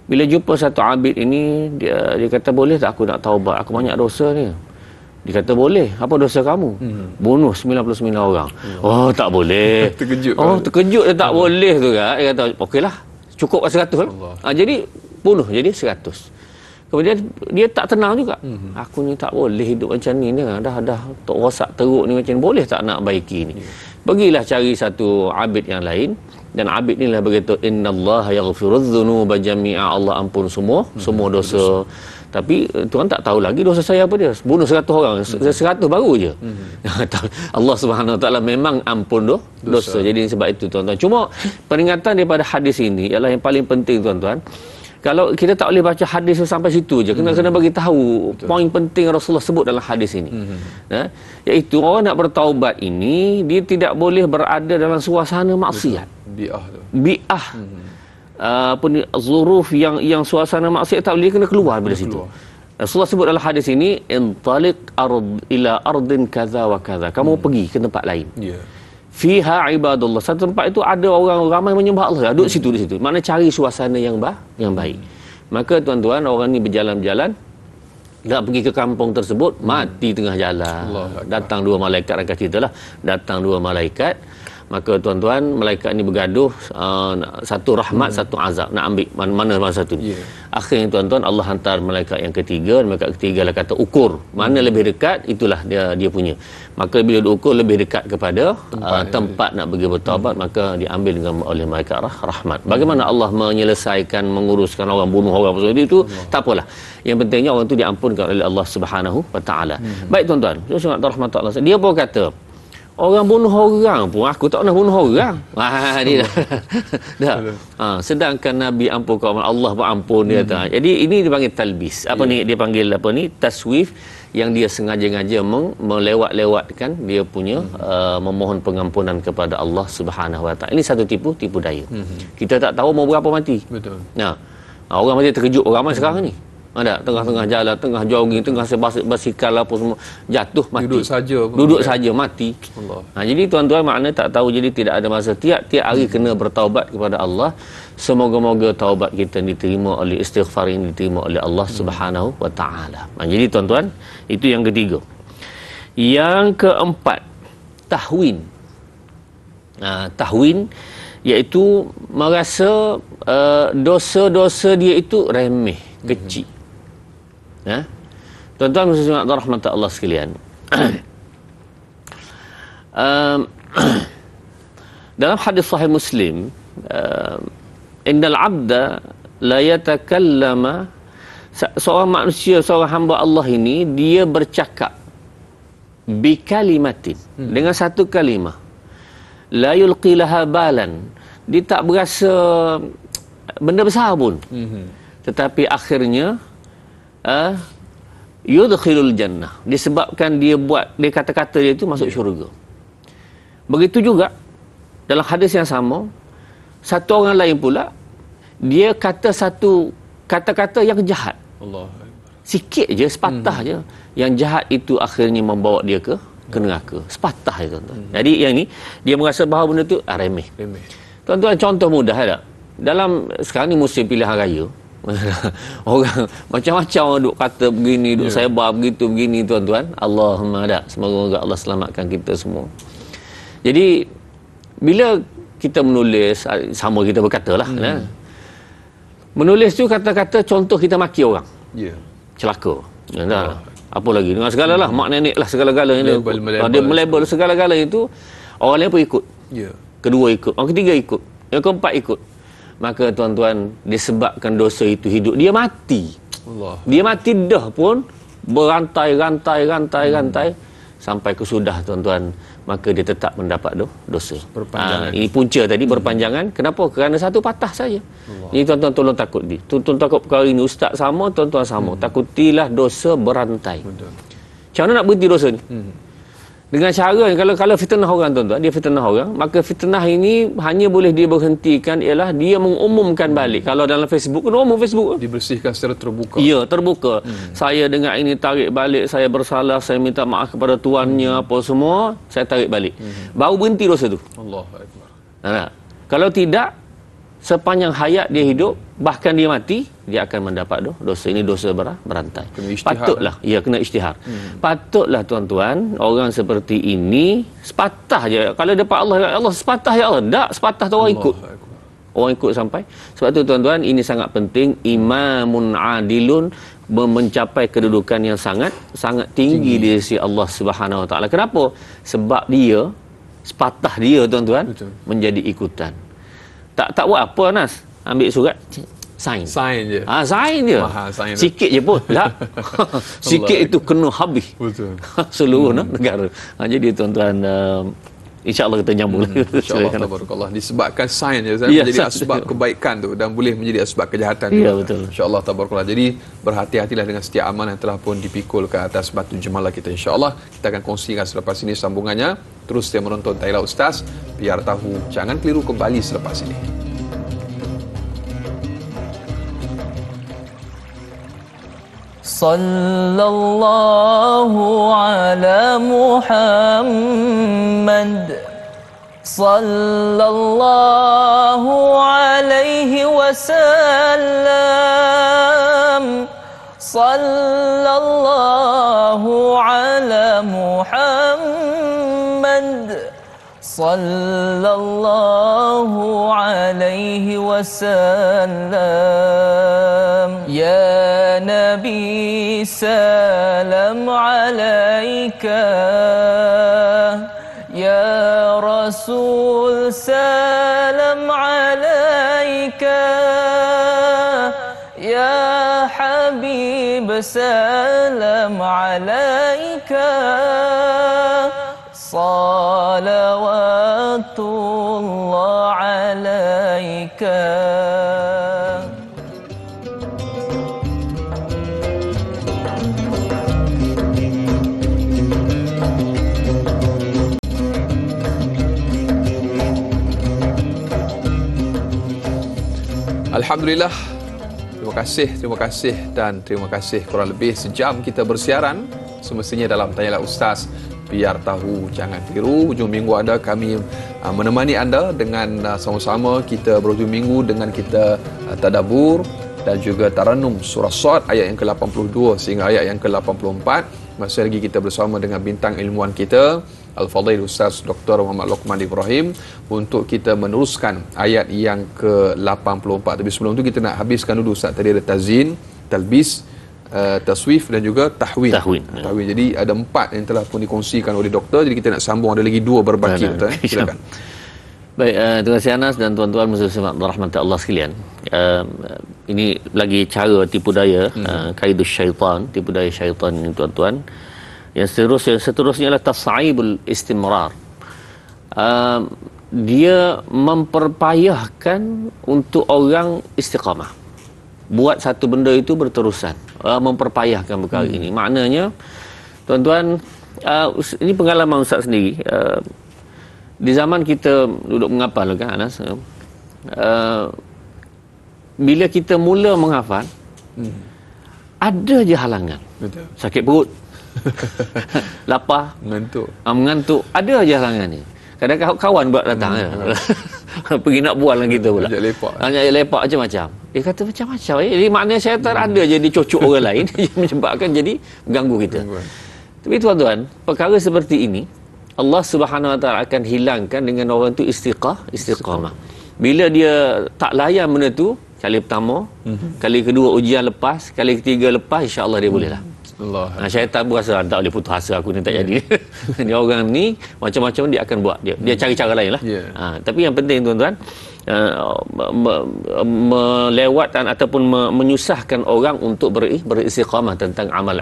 Speaker 2: Bila jumpa satu abid ini, dia kata, boleh tak aku nak taubat? Aku banyak dosa ni. Dia kata, boleh. Apa dosa kamu? Bunuh 99 orang. Oh, tak boleh. Terkejut dia tak boleh tu kan. Dia kata, okeylah, cukup 100 lah. Jadi bunuh jadi 100. Kemudian dia tak tenang juga. Aku ni tak boleh hidup macam ni. Dah tak rosak teruk ni macam ni. Boleh tak nak baiki ni? Pergilah cari satu abid yang lain. Dan abid ni lah berkata, innallaha yaghfirudz dzunuba jami'a. Allah ampun semua dosa. Tapi tuan tak tahu lagi dosa saya apa dia. Bunuh 100 orang, 100 baru je. Allah Subhanahu Wa Taala memang ampun dosa. Jadi sebab itu tuan-tuan. Cuma peringatan daripada hadis ini ialah yang paling penting tuan-tuan. Kalau kita tak boleh baca hadis sampai situ je, kena bagi tahu poin penting Rasulullah sebut dalam hadis ini. Iaitu orang nak bertaubat ini, dia tidak boleh berada dalam suasana maksiat. Bi'ah. Zuruf yang suasana maksiat tak boleh, kena keluar dari situ. Rasulullah sebut dalam hadis ini, intaliq ila ardin kaza wa kaza. Kamu pergi ke tempat lain. Fiha ibadullah. Satu tempat itu ada orang ramai menyembah Allah. Duduk situ, di situ. Maknanya cari suasana yang baik. Maka tuan-tuan, orang ni berjalan-jalan, nak pergi ke kampung tersebut, mati tengah jalan. Datang dua malaikat, rakan cerita lah. Datang dua malaikat. Maka tuan-tuan, malaikat ni bergaduh, satu rahmat, satu azab. Nak ambil mana satu ni. Akhirnya tuan-tuan, Allah hantar malaikat yang ketiga. Malaikat ketiga lah kata, ukur. Mana lebih dekat, itulah dia punya. Maka bila diukur lebih dekat kepada tempat nak pergi bertaubat, maka diambil oleh malaikat rahmat. Bagaimana Allah menyelesaikan, menguruskan orang, bunuh orang seperti itu, tak apalah. Yang pentingnya orang itu diampunkan oleh Allah Subhanahu Wa Taala. Baik tuan-tuan, rahmat Allah. Dia pun kata, orang bunuh orang pun aku tak pernah bunuh orang. Dia dah. Sedangkan Nabi ampunkan, Allah pun ampun dia kata. Jadi ini dipanggil talbis. Dia panggil taswif, yang dia sengaja-ngaja melewat-lewatkan dia punya memohon pengampunan kepada Allah Subhanahu Wa Taala. Ini satu tipu daya. Kita tak tahu mau berapa mati. Betul. Orang mati terkejut ramai sekarang ni. Ada tengah-tengah jalan, tengah jogging, tengah basikal apa semua, jatuh mati. Duduk saja mati. Jadi tuan-tuan, makna tak tahu, jadi tidak ada masa. Tiap hari kena bertaubat kepada Allah. Semoga-moga taubat kita diterima oleh istighfar ini diterima oleh Allah Subhanahu Wa Taala. Jadi tuan-tuan, itu yang ketiga. Yang keempat, tahwin. Tahwin iaitu merasa dosa-dosa dia itu remeh, kecil. Tuan-tuan muslimin rahmat Allah sekalian. Dalam hadis sahih Muslim, innal abda la yatakallama, seorang manusia, seorang hamba Allah ini, dia bercakap bi kalimatin, dengan satu kalimah, la yulqi laha balan, dia tak berasa benda besar pun, tetapi akhirnya yudkhilul jannah, disebabkan dia kata-kata dia itu masuk syurga. Begitu juga dalam hadis yang sama, satu orang lain pula, dia kata satu kata-kata yang jahat, sikit je, sepatah je, yang jahat itu akhirnya membawa dia ke neraka. Sepatah je tuan-tuan. Jadi yang ni dia merasa bahawa benda tu remeh. Tuan-tuan, contoh mudah ada. Dalam sekarang ni musim pilihan raya, orang macam-macam orang duk kata begini, duk sebar begini tuan-tuan. Allahumma ada, semoga Allah selamatkan kita semua. Jadi bila kita menulis, sama kita berkatalah, menulis tu kata-kata, contoh kita maki orang, celaka, apa lagi dengan segala lah, mak nenek lah, segala-gala ini dia melabel segala-gala itu. Orang lain pun ikut, kedua ikut, orang ketiga ikut, yang keempat ikut. Maka tuan-tuan, disebabkan dosa itu hidup, dia mati. Dia mati dah pun berantai-rantai sampai kesudah tuan-tuan. maka dia tetap mendapat dosa. Ini punca tadi berpanjangan. Kenapa? Kerana satu patah saja. Ini tuan-tuan tolong takut dia. Tuan-tuan takut perkara ini, ustaz sama, tuan-tuan sama. Takutilah dosa berantai. Betul. Macam mana nak berhenti dosa ni? Dengan cara, kalau fitnah orang, tuan-tuan, dia fitnah orang, maka fitnah ini hanya boleh dia berhentikan ialah dia mengumumkan balik. Kalau dalam Facebook, kena umum Facebook.
Speaker 1: Dibersihkan secara terbuka.
Speaker 2: Ya, terbuka. Saya dengan ini tarik balik, saya bersalah, saya minta maaf kepada tuannya, apa semua, saya tarik balik. Baru berhenti dosa tu.
Speaker 1: Allahu Akbar.
Speaker 2: Nah, kalau tidak, sepanjang hayat dia hidup, bahkan dia mati, dia akan mendapat dosa. Ini dosa berantai. Patutlah, ya, kena isytihar. Patutlah tuan-tuan, orang seperti ini sepatah je. Kalau dapat Allah sepatah ya Allah. Tak, sepatah tu orang ikut. Orang ikut sampai. Sebab tu tuan-tuan, ini sangat penting. Imamun adilun mencapai kedudukan yang sangat tinggi di sisi Allah Subhanahu Wa Taala. Kenapa? Sebab dia sepatah dia, tuan-tuan, menjadi ikutan. Tak buat apa, Nas. Ambil surat, sign je. Sign je. Sign sikit je pun. Tak. Sikit itu kena habis. Betul. Seluruh negara. Jadi tuan-tuan, insya-Allah kita nyambung.
Speaker 1: Insya-Allah, tabarakallah. Disebabkan sign je menjadi asbab kebaikan tu dan boleh menjadi asbab kejahatan.
Speaker 2: Ya, betul.
Speaker 1: Insya-Allah, tabarakallah. Jadi berhati-hatilah dengan setiap amal yang telah pun dipikul ke atas batu jemalah kita. Insya-Allah kita akan kongsikan selepas ini sambungannya. Terus dia menonton Tayla Ustaz, biar tahu, jangan keliru, kembali selepas ini.
Speaker 3: Sallallahu ala Muhammad, sallallahu alaihi wasallam, sallallahu ala Muhammad, sallallahu alaihi wasallam. Ya Nabi, salam alaika. Ya Rasul, salam alaika. Ya Habib, salam alaika. Salawatullah alaika.
Speaker 1: Alhamdulillah. Terima kasih dan terima kasih. Kurang lebih sejam kita bersiaran semestinya dalam Tayla Ustaz, biar tahu, jangan tiru. Hujung minggu anda kami menemani anda dengan sama-sama kita berhujung minggu dengan kita tadabbur dan juga taranum surah Sad ayat yang ke-82 sehingga ayat yang ke-84. Masih lagi kita bersama dengan bintang ilmuwan kita Al-Fadhil Ustaz Dr. Muhammad Luqman Ibrahim untuk kita meneruskan ayat yang ke-84. Tapi sebelum tu kita nak habiskan dulu Ustaz, tadi ada tazin, talbis, taswif dan juga tahwin. Jadi ada 4 yang telah pun dikongsikan oleh doktor. Jadi kita nak sambung, ada lagi 2 berbaki. Silakan.
Speaker 2: Baik, terima kasih Anas dan tuan-tuan muslim rahmat Allah sekalian. Ini lagi cara tipu daya, kaidus syaitan, tipu daya syaitan ini tuan-tuan. Yang seterusnya adalah tas'ibul istimrar. Dia memperpayahkan untuk orang istiqamah. Buat satu benda itu berterusan. Memperpayahkan perkara ini. Maknanya, tuan-tuan, ini pengalaman Ustaz sendiri. Di zaman kita duduk menghafal kan Anas, bila kita mula menghafal, ada je halangan.
Speaker 1: Betul.
Speaker 2: Sakit perut, lapar, mengantuk, ada je halangan ni. Kadang-kadang kawan pula datang pergi nak bual dengan kita pula, hanya lepak macam-macam. Dia kata macam-macam. Jadi maknanya syaitan ada je dicocok orang lain yang menyebabkan jadi mengganggu kita. Tapi tuan-tuan, perkara seperti ini Allah Subhanahu Wa Taala akan hilangkan dengan orang tu istiqamah. Bila dia tak layan benda tu, kali pertama, kali kedua ujian lepas, kali ketiga lepas, insya-Allah dia boleh lah. Syaitan pun rasa tak boleh putus asa, aku ni tak jadi. Dia orang ni macam-macam dia akan buat, dia cari cara lain lah. Tapi yang penting tuan-tuan, melewatkan ataupun menyusahkan orang untuk beristiqamah tentang amal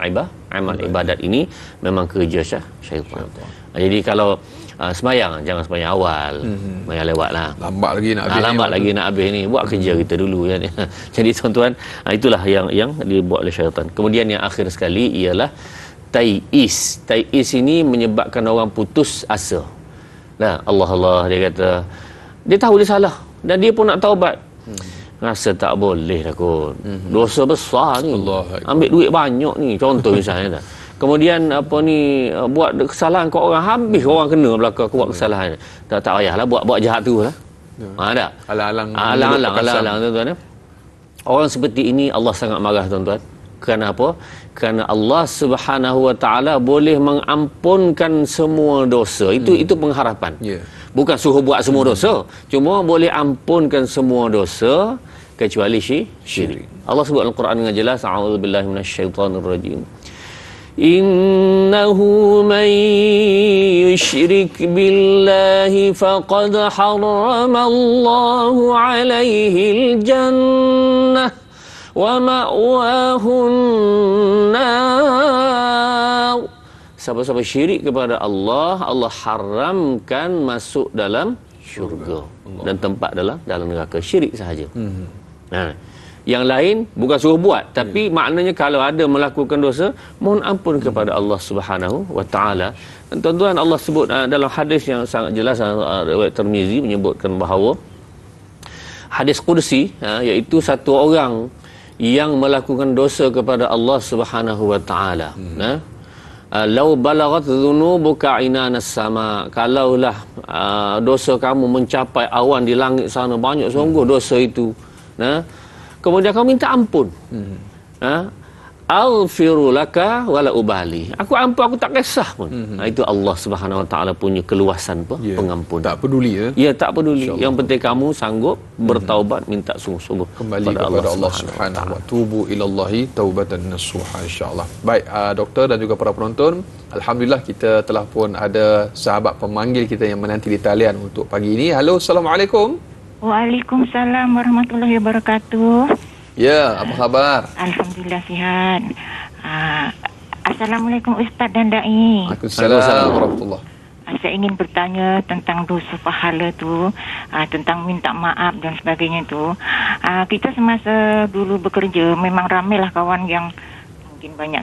Speaker 2: ibadat ini memang kerja syaitan. Jadi kalau Semayang, jangan semayang awal. Semayang lewat lah.
Speaker 1: Lambat lagi nak habis.
Speaker 2: Lambat lagi nak habis ni. Buat kerja kita dulu kan. Jadi tuan-tuan, itulah yang dibuat oleh syaitan. Kemudian yang akhir sekali ialah tai'is. Tai'is ini menyebabkan orang putus asa. Nah, Allah dia kata, dia tahu dia salah dan dia pun nak taubat. Rasa tak boleh dah kot. Dosa besar ni. Ambil duit banyak ni, contoh misalnya. Kemudian buat kesalahan kat orang, habis orang kena belaka aku buat kesalahan. Tak payahlah buat jahat tu lah. Tak. Alang-alang tuan-tuan. Orang seperti ini Allah sangat marah tuan-tuan. Kerana apa? Kerana Allah Subhanahu Wa Taala boleh mengampunkan semua dosa. Itu pengharapan. Bukan suruh buat semua dosa, cuma boleh ampunkan semua dosa kecuali syirik. Allah sebut dalam Quran dengan jelas, a'udzubillahi minasyaitonirrajim. Innahu man yushrik billahi faqad harramallahu alaihi al-jannah wa ma'wahu an-nar. Siapa-siapa syirik kepada Allah, Allah haramkan masuk dalam syurga dan tempat dalam neraka. Syirik sahaja. Yang lain bukan suruh buat, tapi maknanya kalau ada melakukan dosa, mohon ampun kepada Allah Subhanahu Wa Taala. Dan tuan-tuan, Allah sebut dalam hadis yang sangat jelas, riwayat Tirmizi menyebutkan bahawa hadis qudsi, iaitu satu orang yang melakukan dosa kepada Allah Subhanahu Wa Taala. Lau balagat dhunubuka inanas sama, kalaulah dosa kamu mencapai awan di langit sana, banyak sungguh dosa itu, kemudian kamu minta ampun, aghfiru laka wala ubali, aku ampun, aku tak kisah pun. Itu Allah Subhanahu Wa Taala punya keluasan pengampun.
Speaker 1: Tak peduli
Speaker 2: tak peduli. Yang penting kamu sanggup bertaubat, minta sungguh-sungguh
Speaker 1: kembali kepada Allah Subhanahu Wa Taala. Tubu ilallahi taubatan nasuha, insya-Allah. Baik, doktor dan juga para penonton, alhamdulillah kita telah pun ada sahabat pemanggil kita yang menanti di talian untuk pagi ini. Halo, assalamualaikum.
Speaker 4: Waalaikumsalam warahmatullahi wabarakatuh.
Speaker 1: Ya, apa khabar?
Speaker 4: Alhamdulillah sihat. Assalamualaikum Ustaz dan Dai.
Speaker 1: Waalaikumsalam warahmatullahi.
Speaker 4: Saya ingin bertanya tentang dosa pahala tu, tentang minta maaf dan sebagainya tu. Kita semasa dulu bekerja memang ramailah kawan yang mungkin banyak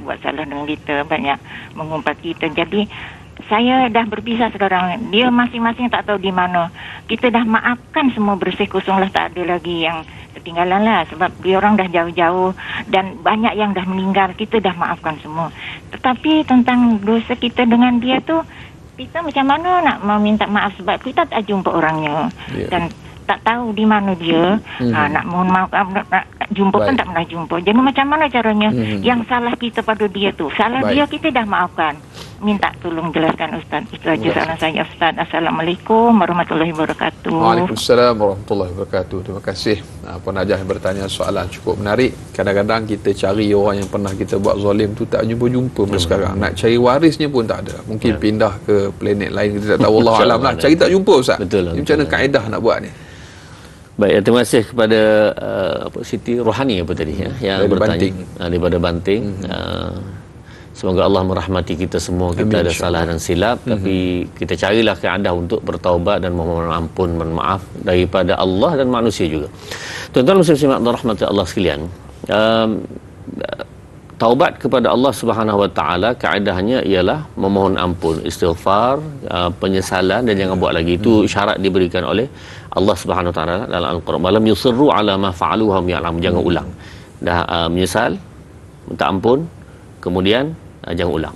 Speaker 4: buat salah dengan kita, banyak mengumpat kita. Jadi saya dah berpisah sekarang. Dia masing-masing tak tahu di mana. Kita dah maafkan semua, bersih kosong lah, tak ada lagi yang ketinggalan lah. Sebab dia orang dah jauh-jauh dan banyak yang dah meninggal. Kita dah maafkan semua. Tetapi tentang dosa kita dengan dia tu, kita macam mana nak meminta maaf sebab kita tak jumpa orangnya. Dan tak tahu di mana dia. Nak mohon maaf, nak jumpa pun tak pernah jumpa. Jadi macam mana caranya? Yang salah kita pada dia tu, salah dia kita dah maafkan. Minta tolong jelaskan Ustaz. Itu aja soalan saya Ustaz. Assalamualaikum warahmatullahi wabarakatuh.
Speaker 1: Waalaikumsalam warahmatullahi wabarakatuh. Terima kasih Puan Najah yang bertanya soalan cukup menarik. Kadang-kadang kita cari orang yang pernah kita buat zalim tu tak jumpa-jumpa sekarang. Nak cari warisnya pun tak ada. Mungkin pindah ke planet lain, kita tak tahu. Allah alam lah. Cari tak jumpa Ustaz. Betul. Macam mana kaedah nak buat ni?
Speaker 2: Baik, terima kasih kepada Siti Rohani tadi yang bertanya daripada Banting. Semoga Allah merahmati kita semua. Kita ada salah dan silap, tapi kita carilah keadaan untuk bertaubat dan memohon ampun dan maaf daripada Allah dan manusia juga. Tuan-tuan muslim dan rahmati Allah sekalian, taubat kepada Allah Subhanahu Wa Taala kaedahnya ialah memohon ampun, istighfar, penyesalan, dan jangan buat lagi. Itu syarat diberikan oleh Allah Subhanahu Wa Taala dalam Al-Quran. Malam yusirru ala ma fa'alu hum ya'lam. Jangan ulang. Dah menyesal, minta ampun, kemudian jangan ulang.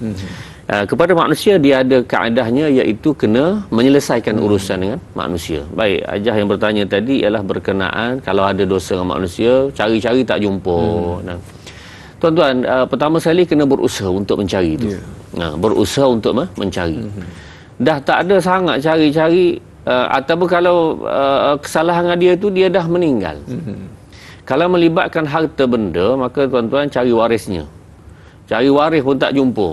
Speaker 2: Kepada manusia dia ada kaedahnya, iaitu kena menyelesaikan urusan dengan manusia. Baik, Ajah yang bertanya tadi ialah berkenaan kalau ada dosa dengan manusia, cari-cari tak jumpa. Tuan-tuan, pertama sekali kena berusaha untuk mencari itu. Berusaha untuk mencari. Dah tak ada sangat cari-cari, ataupun kalau kesalahan dia tu dia dah meninggal. Kalau melibatkan harta benda, maka tuan-tuan cari warisnya. Cari waris pun tak jumpa.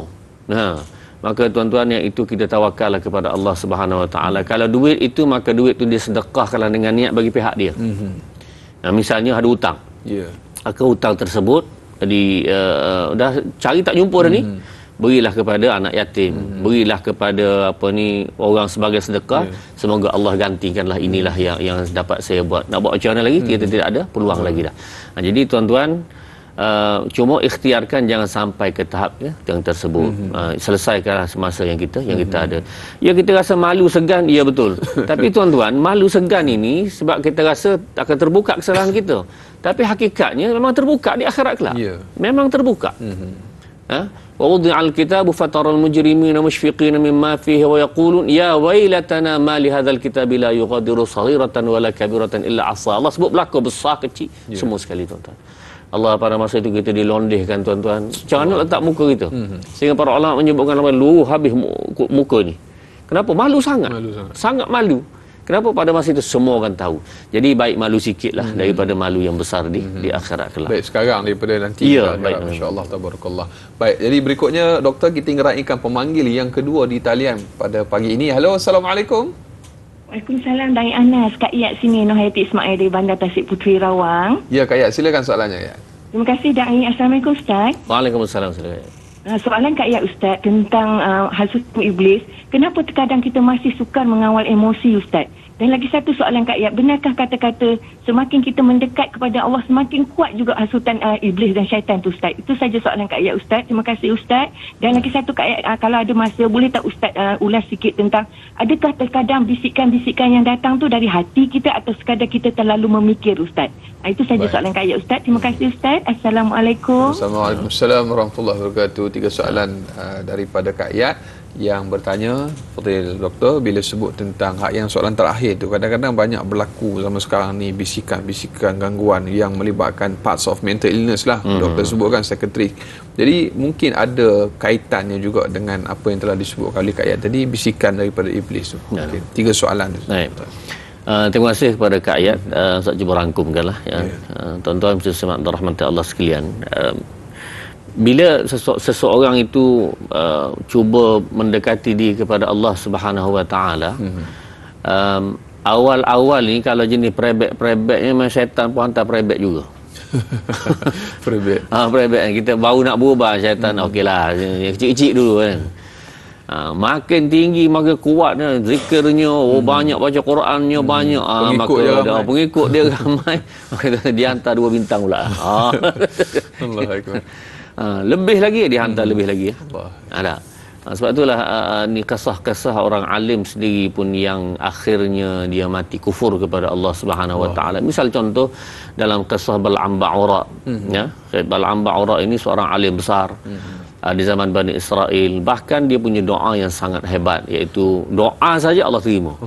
Speaker 2: Maka tuan-tuan, yang itu kita tawakallah kepada Allah Subhanahu Wa Taala. Kalau duit itu, maka duit itu dia sedekahkanlah dengan niat bagi pihak dia. Misalnya ada hutang. Maka hutang tersebut dah cari tak jumpa dah ni, berilah kepada anak yatim, berilah kepada orang sebagai sedekah, semoga Allah gantikanlah, inilah yang dapat saya buat. Nak buat macam mana lagi, kita tidak ada peluang lagi dah. Jadi tuan-tuan, cuma ikhtiarkan jangan sampai ke tahap yang tersebut. Selesaikanlah semasa yang kita ada. Ya, kita rasa malu segan, ya betul. Tapi tuan-tuan, malu segan ini sebab kita rasa akan terbuka kesalahan kita. Tapi hakikatnya memang terbuka di akhirat kelak. Memang terbuka. Wa wudi'al kitabu fataral mujrimina mushfiqina mimma fihi wa yaqulun ya wailatana ma li hadzal kitabi la yughadiru saghiratan wala kabiratan illa ahsa. Allah sebut berlaku besar kecil semua sekali, tuan-tuan. Allah pada masa itu kita dilondehkan, tuan-tuan. Macam mana letak muka kita? Sehingga para ulama menyebutkan habis muka ni. Kenapa? Malu sangat. Sangat malu. Kenapa? Pada masa itu semua orang tahu. Jadi baik malu sikitlah daripada malu yang besar di akhirat kelak.
Speaker 1: Baik, sekarang daripada nanti. Masya-Allah, tabarakallah. Baik, jadi berikutnya doktor, kita ngeraihkan pemanggil yang kedua di talian pada pagi ini. Halo, Assalamualaikum.
Speaker 5: Waalaikumsalam, Dai Anas. Kak Iyat sini, Nohayati Ismail dari Bandar Tasik Puteri Rawang.
Speaker 1: Ya, Kak Iyat, silakan soalannya, ya.
Speaker 5: Terima kasih, Dai. Assalamualaikum, Ustaz.
Speaker 2: Waalaikumsalam, silakan.
Speaker 5: Soalan Kak Iyat, Ustaz, tentang hasutan iblis. Kenapa terkadang kita masih sukar mengawal emosi, Ustaz? Dan lagi satu soalan Kak Iyat, benarkah kata-kata semakin kita mendekat kepada Allah, semakin kuat juga hasutan iblis dan syaitan tu, Ustaz? Itu saja soalan Kak Iyat, Ustaz. Terima kasih, Ustaz. Dan lagi satu Kak Iyat, kalau ada masa, boleh tak Ustaz ulas sikit tentang adakah terkadang bisikan-bisikan yang datang tu dari hati kita atau sekadar kita terlalu memikir, Ustaz? Itu saja soalan Kak Iyat, Ustaz. Terima kasih, Ustaz. Assalamualaikum.
Speaker 1: Assalamualaikum warahmatullahi wabarakatuh. 3 soalan daripada Kak Iyat yang bertanya, Fadil Doktor, bila sebut tentang yang soalan terakhir tu, kadang-kadang banyak berlaku zaman sekarang ni bisikan-bisikan gangguan yang melibatkan parts of mental illness lah. Doktor sebutkan psychiatric. Jadi mungkin ada kaitannya juga dengan apa yang telah disebutkan oleh Kak Iyat tadi, bisikan daripada iblis tu. Okay. 3 soalan tu.
Speaker 2: Terima kasih kepada Kak Iyat. Saya cuba rangkumkanlah ya. Tuan-tuan muslimat rahmati Allah sekalian. Bila seseorang itu cuba mendekati diri kepada Allah Subhanahu Wa Taala, awal-awal ni kalau jenis perebek-perebeknya, memang syaitan pun hantar perebek juga. Perebek kita baru nak berubah, syaitan okeylah, kecil-kecil dulu kan. Makin tinggi makin kuatnya zikirnya, banyak baca Qurannya, banyak pengikut dia ramai, maka dia hantar 2 bintang pula.
Speaker 1: Allahu akbar.
Speaker 2: Lebih lagi dia hantar lebih lagi. Ada. Sebab itulah ni kisah-kisah orang alim sendiri pun yang akhirnya dia mati kufur kepada Allah Subhanahu Wa Taala. Misal contoh dalam kisah Bal'am Ba'ura, ya. Bal'am Ba'ura ini seorang alim besar di zaman Bani Israel. Bahkan dia punya doa yang sangat hebat, iaitu doa saja Allah terima.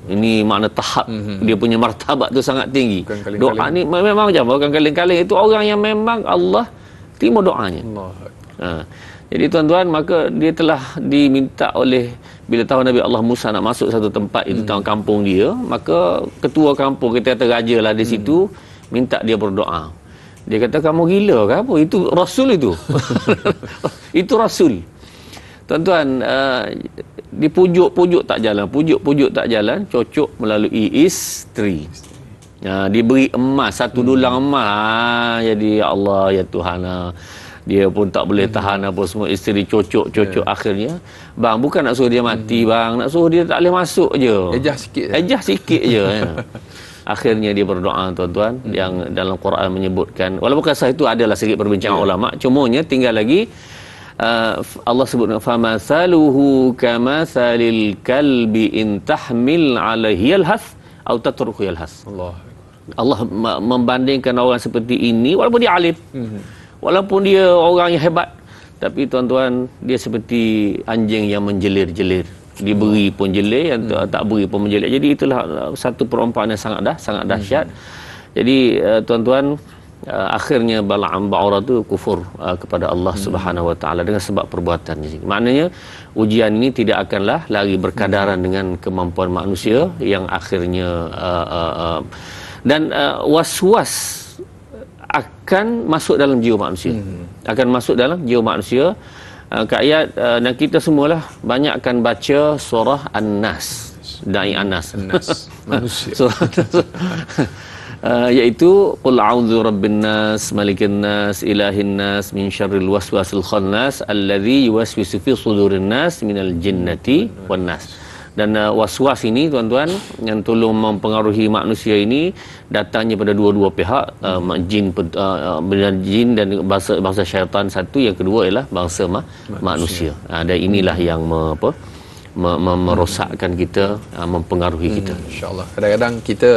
Speaker 2: Ini makna tahap dia punya martabat tu sangat tinggi. Doa ni memang macam bukan kaling-kaling, itu orang yang memang Allah terima doanya. Jadi tuan-tuan, maka dia telah diminta oleh, bila tahu Nabi Allah Musa nak masuk satu tempat itu dalam kampung dia, maka ketua kampung, kita kata raja lah di situ, minta dia berdoa. Dia kata, kamu gila ke apa? Itu Rasul itu. Itu Rasul. Tuan-tuan, dipujuk-pujuk tak jalan, pujuk-pujuk tak jalan, cocok melalui isteri. Diberi emas, 1 dulang emas. Jadi ya Allah, ya Tuhan, dia pun tak boleh tahan apa semua, isteri cocok akhirnya. Bang, bukan nak suruh dia mati, bang, nak suruh dia tak boleh masuk je, ejah sikit je. Akhirnya dia berdoa, tuan-tuan, yang dalam Quran menyebutkan, walaupun kisah itu adalah sedikit perbincangan ulama, cumanya tinggal lagi Allah sebut, famasaluhu kamathalil kalbi in tahmil alaihi yalhas atau tatruku yalhas. Allah membandingkan orang seperti ini, walaupun dia alim, walaupun dia orang yang hebat, tapi tuan-tuan, dia seperti anjing yang menjelir-jelir. Diberi pun jelir, yang tak beri pun menjelir. Jadi itulah satu perumpamaan yang sangat dahsyat. Jadi tuan-tuan, akhirnya Bal'am Ba'ura tu kufur kepada Allah Subhanahu Wa Taala dengan sebab perbuatannya. Maknanya ujian ini tidak akanlah lagi berkadaran dengan kemampuan manusia yang akhirnya dan was-was akan masuk dalam jiwa manusia. Akan masuk dalam jiwa manusia. Kak Iyat dan kita semualah banyakkan baca surah An-Nas. Dai Anas.
Speaker 1: Manusia.
Speaker 2: Iaitu qul a'udzu birabbin nas, malikin nas, ilahin nas, min syarril waswasil khannas alladzi yuwaswisu fi sudurin nas minal jinnati wan nas. Dan waswas ini tuan-tuan yang tolong mempengaruhi manusia ini datangnya pada dua-dua pihak, jin dan bangsa syaitan satu, yang kedua ialah bangsa manusia. Dan inilah yang merosakkan kita, mempengaruhi kita.
Speaker 1: InsyaAllah. Kadang-kadang kita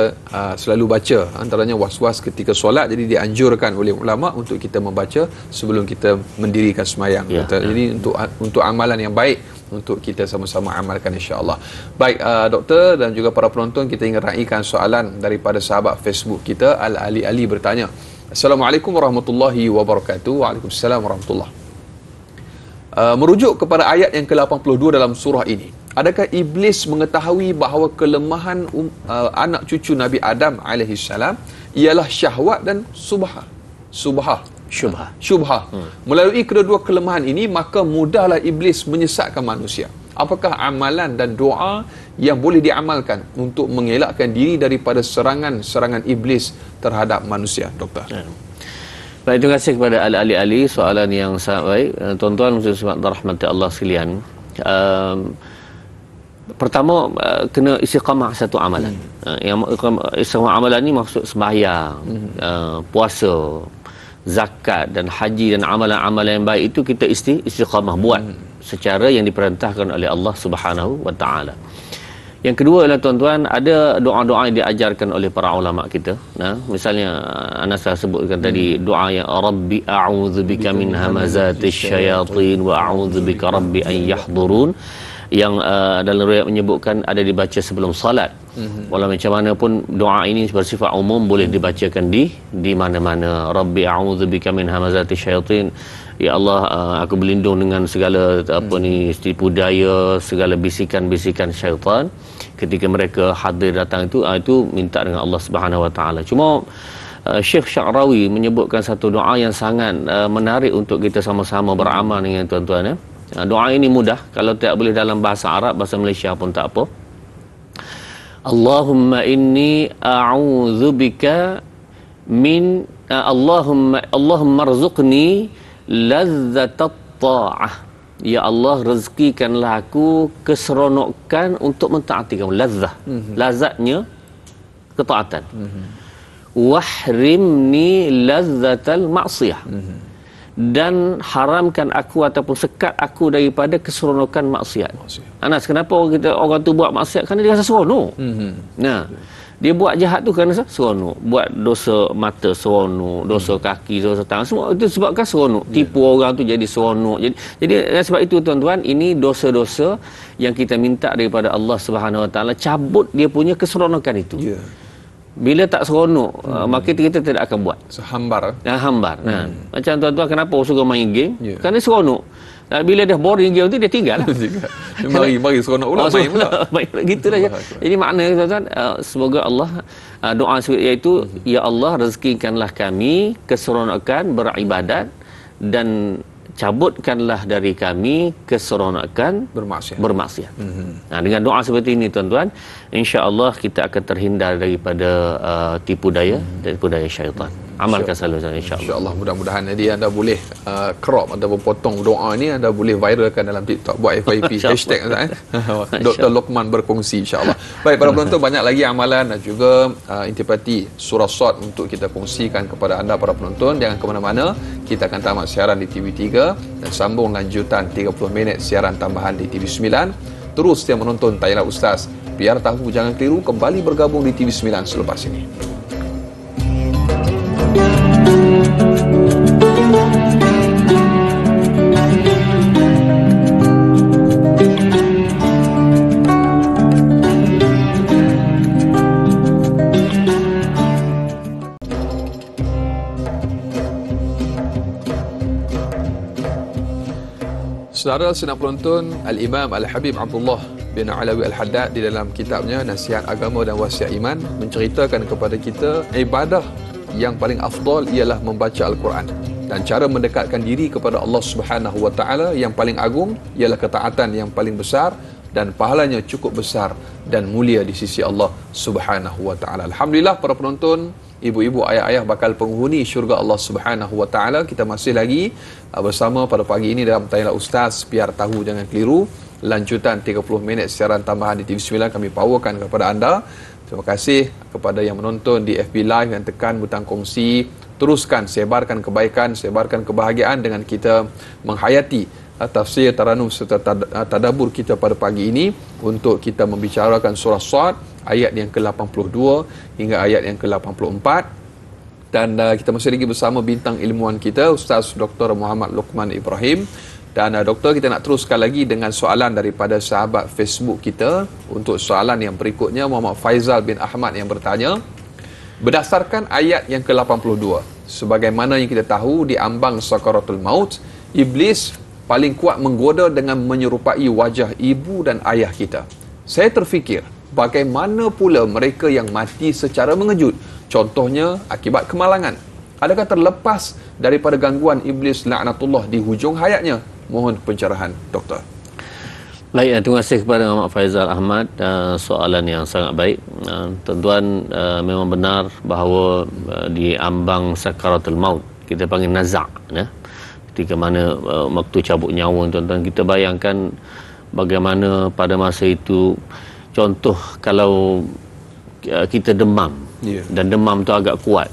Speaker 1: selalu baca antaranya was-was ketika solat, jadi dianjurkan oleh ulama untuk kita membaca sebelum kita mendirikan sembahyang. Jadi untuk amalan yang baik untuk kita sama-sama amalkan insya-Allah. Baik, doktor dan juga para penonton, kita ingin raikan soalan daripada sahabat Facebook kita Al-Ali Ali bertanya. Assalamualaikum warahmatullahi wabarakatuh. Waalaikumsalam warahmatullahi. Merujuk kepada ayat yang ke-82 dalam surah ini, adakah iblis mengetahui bahawa kelemahan anak cucu Nabi Adam alaihissalam ialah syahwat dan syubhah. Melalui kedua-dua kelemahan ini, maka mudahlah iblis menyesatkan manusia. Apakah amalan dan doa yang boleh diamalkan untuk mengelakkan diri daripada serangan iblis terhadap manusia, doktor?
Speaker 2: Baik, terima kasih kepada Ali soalan yang sangat baik. Tuan-tuan muslimin rahmati Allah sekalian. Pertama, kena istiqamah satu amalan. Yang istiqamah amalan ni maksud sembahyang, puasa, zakat dan haji dan amalan-amalan yang baik itu kita istiqamah buat secara yang diperintahkan oleh Allah Subhanahu wa taala. Yang kedua ialah tuan-tuan, ada doa-doa yang diajarkan oleh para ulama kita. Misalnya Anas sebutkan tadi doa yang Rabbi a'udzubika min hamazatis syayatin wa a'udzubika rabbi an yahdurun, yang dalam riwayat menyebutkan ada dibaca sebelum salat. Walau macam mana pun doa ini bersifat umum, boleh dibacakan di mana-mana. Rabbi a'udzubika min hamazatis syayatin, ya Allah, aku berlindung dengan segala tipu daya, segala bisikan-bisikan syaitan ketika mereka hadir datang itu minta dengan Allah Subhanahu wa taala. Cuma Syekh Sya'rawi menyebutkan satu doa yang sangat menarik untuk kita sama-sama beramal dengan tuan-tuan. Doa ini mudah, kalau tak boleh dalam bahasa Arab, bahasa Malaysia pun tak apa. Allahumma inni a'udzubika min Allahumma rzuqni lazzatat ta'ah. Ya Allah, rezekikanlah aku keseronokan untuk mentaati kamu. Lazatnya ketaatan. Wahrimni lazzatal ma'siyah. Dan haramkan aku ataupun sekat aku daripada keseronokan maksiat. Anas, kenapa orang tu buat maksiat? Kerana dia rasa seronok. Dia buat jahat tu kerana seronok. Buat dosa mata seronok, dosa kaki, dosa tangan, semua itu sebabkan seronok. Tipu orang tu jadi seronok. Jadi sebab itu tuan-tuan, ini dosa-dosa yang kita minta daripada Allah Subhanahu wa taala, cabut dia punya keseronokan itu. Bila tak seronok, maka kita tidak akan buat.
Speaker 1: Hambar.
Speaker 2: Macam tuan-tuan, kenapa suka main game? Kerana seronok. Bila dah boring game tu, dia tinggal lah.
Speaker 1: Mari seronok pula, main pula.
Speaker 2: Gitulah. Jadi maknanya tuan-tuan, semoga Allah, doa iaitu, ya Allah, rezekikanlah kami keseronokan beribadat dan cabutkanlah dari kami keseronokan bermaksiat. Dengan doa seperti ini tuan-tuan, insya-Allah kita akan terhindar daripada tipu daya syaitan. Amalkan selalu insya-Allah.
Speaker 1: Insya-Allah, mudah-mudahan jadi anda boleh crop ataupun potong doa ini, anda boleh viralkan dalam TikTok, buat FYP hashtag Dr. Lokman berkongsi insya-Allah. Baik, para penonton, banyak lagi amalan dan juga intipati surah Shad untuk kita kongsikan kepada anda para penonton. Jangan ke mana-mana, kita akan tamat siaran di TV3 dan sambung lanjutan 30 minit siaran tambahan di TV9. Terus setia menonton Tayar Ustaz. Biar tahu jangan keliru, kembali bergabung di TV9 selepas ini. Saudara senang penonton, Al-Imam Al-Habib Abdullah bin Alawi Al-Haddad di dalam kitabnya Nasihat Agama dan Wasiat Iman menceritakan kepada kita ibadah yang paling afdal ialah membaca Al-Quran, dan cara mendekatkan diri kepada Allah Subhanahu wa taala yang paling agung ialah ketaatan yang paling besar dan pahalanya cukup besar dan mulia di sisi Allah Subhanahu wa taala. Alhamdulillah para penonton, ibu-ibu, ayah-ayah bakal penghuni syurga Allah Subhanahu wa taala. Kita masih lagi bersama pada pagi ini dalam Tanya Ustaz, biar tahu jangan keliru. Lanjutan 30 minit siaran tambahan di TV9 kami powerkan kepada anda. Terima kasih kepada yang menonton di FB Live yang tekan butang kongsi. Teruskan sebarkan kebaikan, sebarkan kebahagiaan dengan kita menghayati tafsir, taranum serta tadabbur kita pada pagi ini untuk kita membicarakan surah Sad ayat yang ke-82 hingga ayat yang ke-84. Dan kita masih lagi bersama bintang ilmuwan kita Ustaz Dr. Muhammad Luqman Ibrahim. Dan doktor, kita nak teruskan lagi dengan soalan daripada sahabat Facebook kita. Untuk soalan yang berikutnya, Muhammad Faizal bin Ahmad yang bertanya, berdasarkan ayat yang ke-82, sebagaimana yang kita tahu di ambang sakaratul maut, iblis paling kuat menggoda dengan menyerupai wajah ibu dan ayah kita. Saya terfikir, bagaimana pula mereka yang mati secara mengejut, contohnya akibat kemalangan? Adakah terlepas daripada gangguan iblis laknatullah di hujung hayatnya? Mohon pencerahan doktor.
Speaker 2: Baik, terima kasih kepada Muhammad Faizal Ahmad. Soalan yang sangat baik. Tuan-tuan, memang benar bahawa di ambang sakaratul maut, kita panggil nazak, ya. Ketika mana waktu cabut nyawa, tuan-tuan, kita bayangkan bagaimana pada masa itu, contoh kalau kita demam, dan demam tu agak kuat,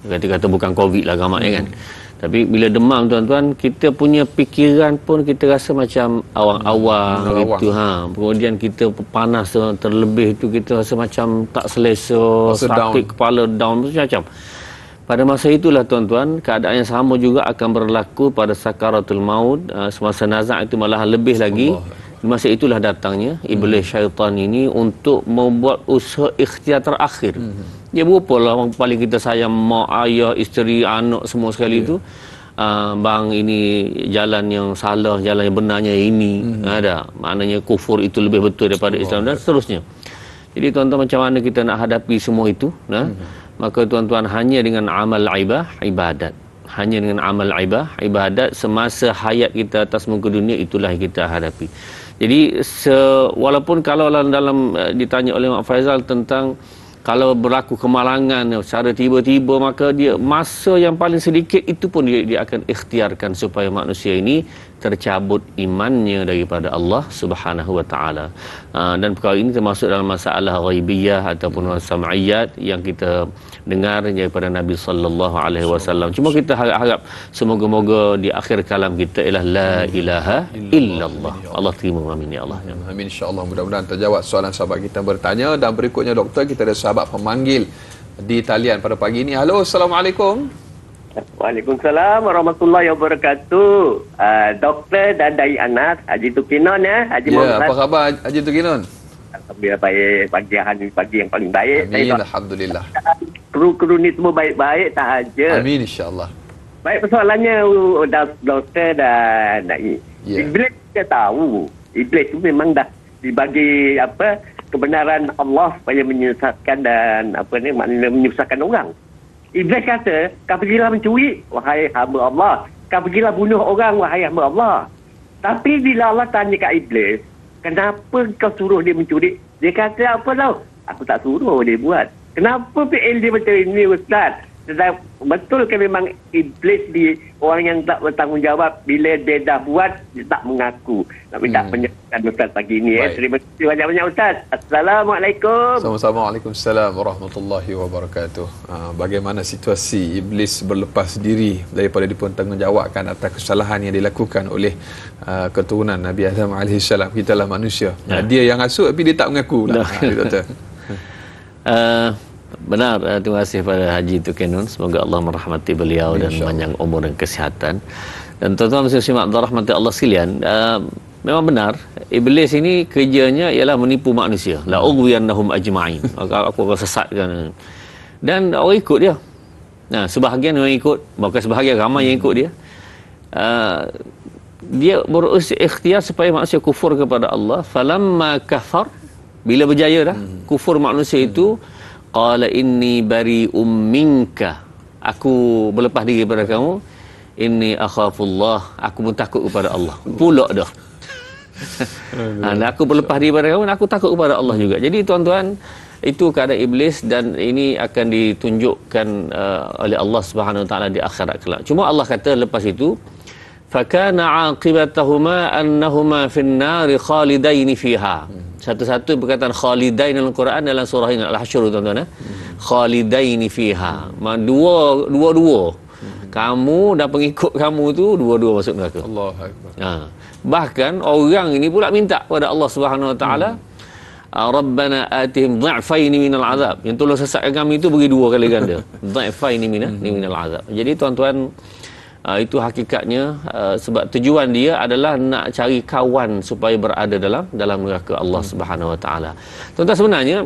Speaker 2: kata-kata bukan COVID lah gamaknya kan. Tapi bila demam, tuan-tuan, kita punya fikiran pun kita rasa macam awang-awang gitu, kemudian kita panas terlebih tu, kita rasa macam tak selesa, sakit kepala, down macam-macam. Pada masa itulah, tuan-tuan, keadaan yang sama juga akan berlaku pada sakaratul maut. Semasa nazak itu malah lebih lagi. Di masa itulah datangnya iblis syaitan ini untuk membuat usaha ikhtiar terakhir. Dia berupalah orang paling kita sayang, mak, ayah, isteri, anak, semua sekali itu. Bang, ini jalan yang salah, jalan yang benarnya ini. Ada maknanya kufur itu lebih betul daripada Islam dan seterusnya. Jadi tuan-tuan, macam mana kita nak hadapi semua itu? Maka tuan-tuan, hanya dengan amal ibadat. Hanya dengan amal ibadat semasa hayat kita atas muka dunia, itulah yang kita hadapi. Jadi walaupun kalau dalam ditanya oleh Mak Faizal tentang kalau berlaku kemalangan secara tiba-tiba, maka dia masa yang paling sedikit itu pun dia akan ikhtiarkan supaya manusia ini tercabut imannya daripada Allah Subhanahu wa taala. Dan perkara ini termasuk dalam masalah ghaibiyah ataupun sam'iyat yang kita dengar daripada Nabi sallallahu alaihi wasallam. Cuma kita harap semoga-moga di akhir kalam kita ialah la ilaha illallah. Allah terima, amin ya Allah.
Speaker 1: Amin, insya-Allah. Mudah-mudahan terjawab soalan sahabat kita bertanya. Dan berikutnya doktor, kita ada sahabat pemanggil di talian pada pagi ini. Halo, assalamualaikum.
Speaker 6: Waalaikumsalam warahmatullahi wabarakatuh. Doktor dan dari Anas, Haji Tukinon ya, Haji Muhammad.
Speaker 1: Apa khabar Haji Tukinon?
Speaker 6: Alhamdulillah baik, pagi yang paling baik.
Speaker 1: Amin, alhamdulillah.
Speaker 6: Kru ni semua baik-baik sahaja.
Speaker 1: Amin, insya-Allah.
Speaker 6: Baik, persoalannya doktor dan Dai. Iblis kita tahu, iblis itu memang dah dibagi kebenaran Allah supaya menyesatkan dan maknanya menyusahkan orang. Iblis kata, kau pergilah mencuri, wahai hamba Allah. Kau pergilah bunuh orang, wahai hamba Allah. Tapi bila Allah tanya kat Iblis, kenapa kau suruh dia mencuri? Dia kata apa tau? Aku tak suruh dia buat. Kenapa PL dia macam ini, Ustaz? Betul ke memang Iblis orang yang tak bertanggungjawab, bila dia dah buat, dia tak mengaku? Nak minta penjelasan Ustaz pagi ini. Terima kasih banyak-banyak Ustaz. Assalamualaikum.
Speaker 1: Sama-sama. Waalaikumsalam warahmatullahi wabarakatuh. Bagaimana situasi Iblis berlepas diri daripada dipertanggungjawabkan atas kesalahan yang dilakukan oleh keturunan Nabi Adam AS. Kita lah manusia. Dia yang asuk tapi dia tak mengaku lah.
Speaker 2: Benar, terima kasih kepada Haji Tukinun. Semoga Allah merahmati beliau dan panjang umur dan kesihatan. Dan tuan-tuan muslim rahmati Allah sekalian, memang benar, Iblis ini kerjanya ialah menipu manusia. La ughwiyannahum ajma'in. Aku akan sesatkan. Dan orang ikut dia. Nah, sebahagian orang ikut, bahkan sebahagian ramai yang ikut dia. Dia berusaha ikhtiar supaya manusia kufur kepada Allah. Falamma kafar, bila berjaya dah kufur manusia itu, qala inni bari'um minka, aku berlepas diri daripada kamu, inni akhafullah, aku pun takut kepada Allah. Pula dah. Dan aku berlepas diri pada kamu, aku takut kepada Allah juga. Jadi tuan-tuan, itu keadaan iblis, dan ini akan ditunjukkan oleh Allah Subhanahu Wa Taala di akhirat kelak. Cuma Allah kata lepas itu, fakana aqibatahuma annahuma fin nari khalidain fiha. Satu-satu perkataan khalidain dalam Quran dalam surah ini Al-Hasyr, tuan-tuan, khalidain fiha. Dua-dua. Kamu dan pengikut kamu tu dua-dua masuk neraka.
Speaker 1: Allahu akbar.
Speaker 2: Bahkan orang ini pula minta kepada Allah Subhanahu Wa Taala, Rabbana atihim dhi'faini minal azab. Yang tolong sesatkan kami itu beri 2 kali ganda. Dhi'faini minal azab. Jadi tuan-tuan, itu hakikatnya, sebab tujuan dia adalah nak cari kawan supaya berada dalam neraka Allah Subhanahu Wa Taala. Tuan-tuan, sebenarnya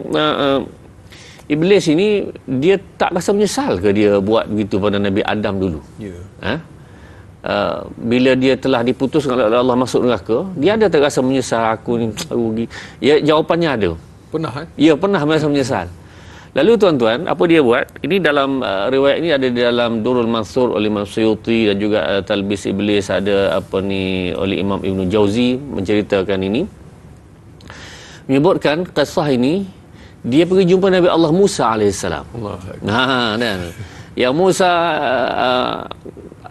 Speaker 2: iblis ini dia tak rasa menyesal ke dia buat begitu pada Nabi Adam dulu? Ya. Bila dia telah diputuskan oleh Allah masuk neraka, dia ada tak rasa menyesal, aku ni rugi? Ya, jawapannya ada.
Speaker 1: Pernah
Speaker 2: Ya, pernah merasa menyesal. Lalu tuan-tuan, apa dia buat? Ini dalam riwayat ini ada di dalam Durrul Mansur oleh Imam Suyuti, dan juga Talbis Iblis ada oleh Imam Ibn Jauzi menceritakan ini. Menyebutkan kisah ini, dia pergi jumpa Nabi Allah Musa alaihissalam. Dan ya Musa,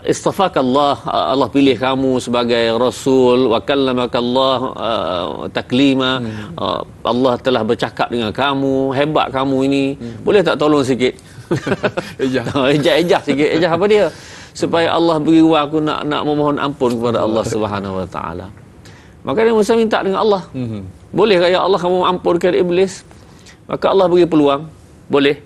Speaker 2: istafaka Allah pilih kamu sebagai rasul, wa kallamaka Allah taklima. Allah telah bercakap dengan kamu, hebat kamu ini. Boleh tak tolong sikit? Ejah sikit. Ejah apa dia? Supaya Allah beri ruang aku nak memohon ampun kepada Allah Subhanahu Wa Taala. Maka Nabi Musa minta dengan Allah. Boleh tak ya Allah kamu ampunkan iblis? Maka Allah beri peluang. Boleh.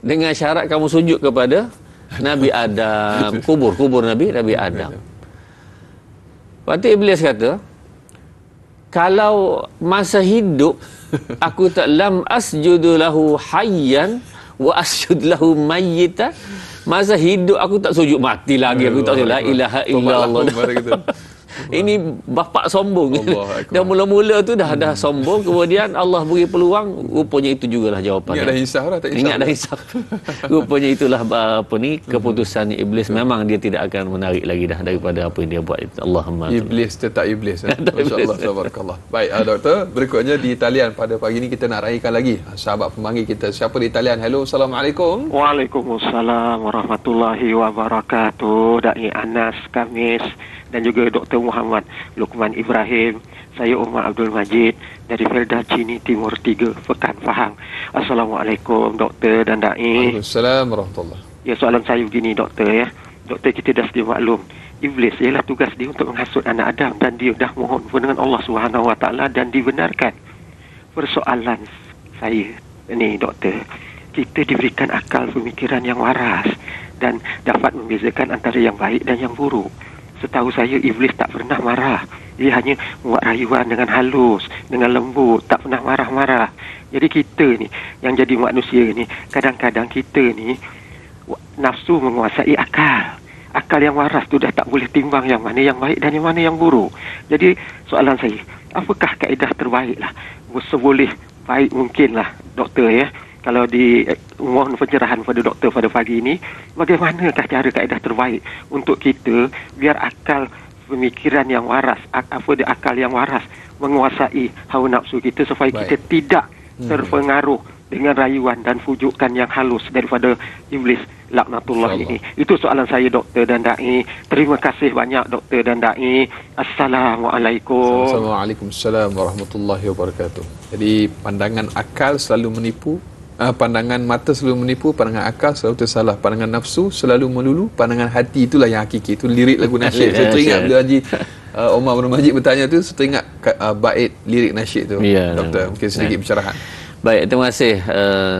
Speaker 2: Dengan syarat kamu sujud kepada Nabi Adam, kubur Nabi Adam. Lepas tu iblis kata, kalau masa hidup aku tak lam asjudu lahu hayyan wa asjud lahu mayyitan. Masa hidup aku tak sujud, mati lagi aku tak sujud la ilaha illallah. Ini bapak sombong. Dan mula-mula tu dah sombong, kemudian Allah beri peluang, rupanya itu jugalah jawapan.
Speaker 1: Ingat dah hisap lah, tak hisap.
Speaker 2: Ingat dah hisap. Rupanya itulah keputusan iblis. Memang dia tidak akan menarik lagi dah daripada apa yang dia buat itu. Allahumma.
Speaker 1: Iblis tetap iblis. Masya-Allah, tabarakallah. Baik, doktor, berikutnya di talian pada pagi ini kita nak raikan lagi sahabat pemanggil kita. Siapa di talian? Hello, Assalamualaikum.
Speaker 7: Waalaikumsalam warahmatullahi wabarakatuh. Dai Anas Kamis dan juga Dr. Muhammad Luqman Ibrahim. Saya Umar Abdul Majid dari Felda Cini Timur 3, Pekan Pahang. Assalamualaikum doktor dan dai.
Speaker 1: Waalaikumsalam warahmatullahi.
Speaker 7: Ya, soalan saya begini doktor ya. Doktor, kita dah sedia maklum, iblis ialah tugas dia untuk menghasut anak Adam, dan dia dah mohon dengan Allah Subhanahu Wa Taala dan dibenarkan. Persoalan saya ini doktor, kita diberikan akal pemikiran yang waras dan dapat membezakan antara yang baik dan yang buruk. Setahu saya iblis tak pernah marah. Dia hanya buat rayuan dengan halus, dengan lembut, tak pernah marah-marah. Jadi kita ni yang jadi manusia ni, kadang-kadang kita ni nafsu menguasai akal. Akal yang waras tu dah tak boleh timbang yang mana yang baik dan yang mana yang buruk. Jadi soalan saya, apakah kaedah terbaik lah? Seboleh baik mungkin lah doktor ya. Kalau mohon pencerahan pada doktor pada pagi ini, bagaimanakah cara kaedah terbaik untuk kita biar akal pemikiran yang waras, akal yang waras menguasai hawa nafsu kita supaya kita tidak terpengaruh dengan rayuan dan pujukan yang halus daripada iblis laknatullah ini. Itu soalan saya doktor dan dai. Terima kasih banyak doktor dan dai. Assalamualaikum.
Speaker 1: Waalaikumsalam warahmatullahi wabarakatuh. Jadi pandangan akal selalu menipu. Pandangan mata selalu menipu, pandangan akal selalu tersalah, pandangan nafsu selalu melulu, pandangan hati itulah yang hakiki. Itu lirik lagu nasyid. Saya teringat bila Haji Umar bin Majid bertanya tu, saya teringat bait lirik nasyid tu. Doktor, mungkin sedikit pencerahan.
Speaker 2: Baik, terima kasih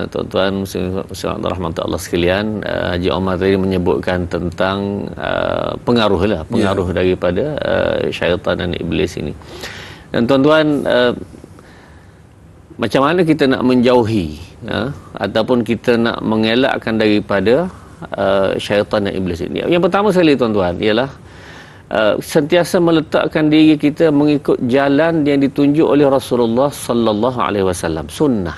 Speaker 2: tuan-tuan muslim rahmatullah sekalian. Haji Omar tadi menyebutkan tentang pengaruh daripada syaitan dan iblis ini. Dan tuan-tuan, macam mana kita nak menjauhi ataupun kita nak mengelakkan daripada syaitan dan iblis ini? Yang pertama sekali tuan-tuan ialah sentiasa meletakkan diri kita mengikut jalan yang ditunjuk oleh Rasulullah sallallahu alaihi wasallam, sunnah.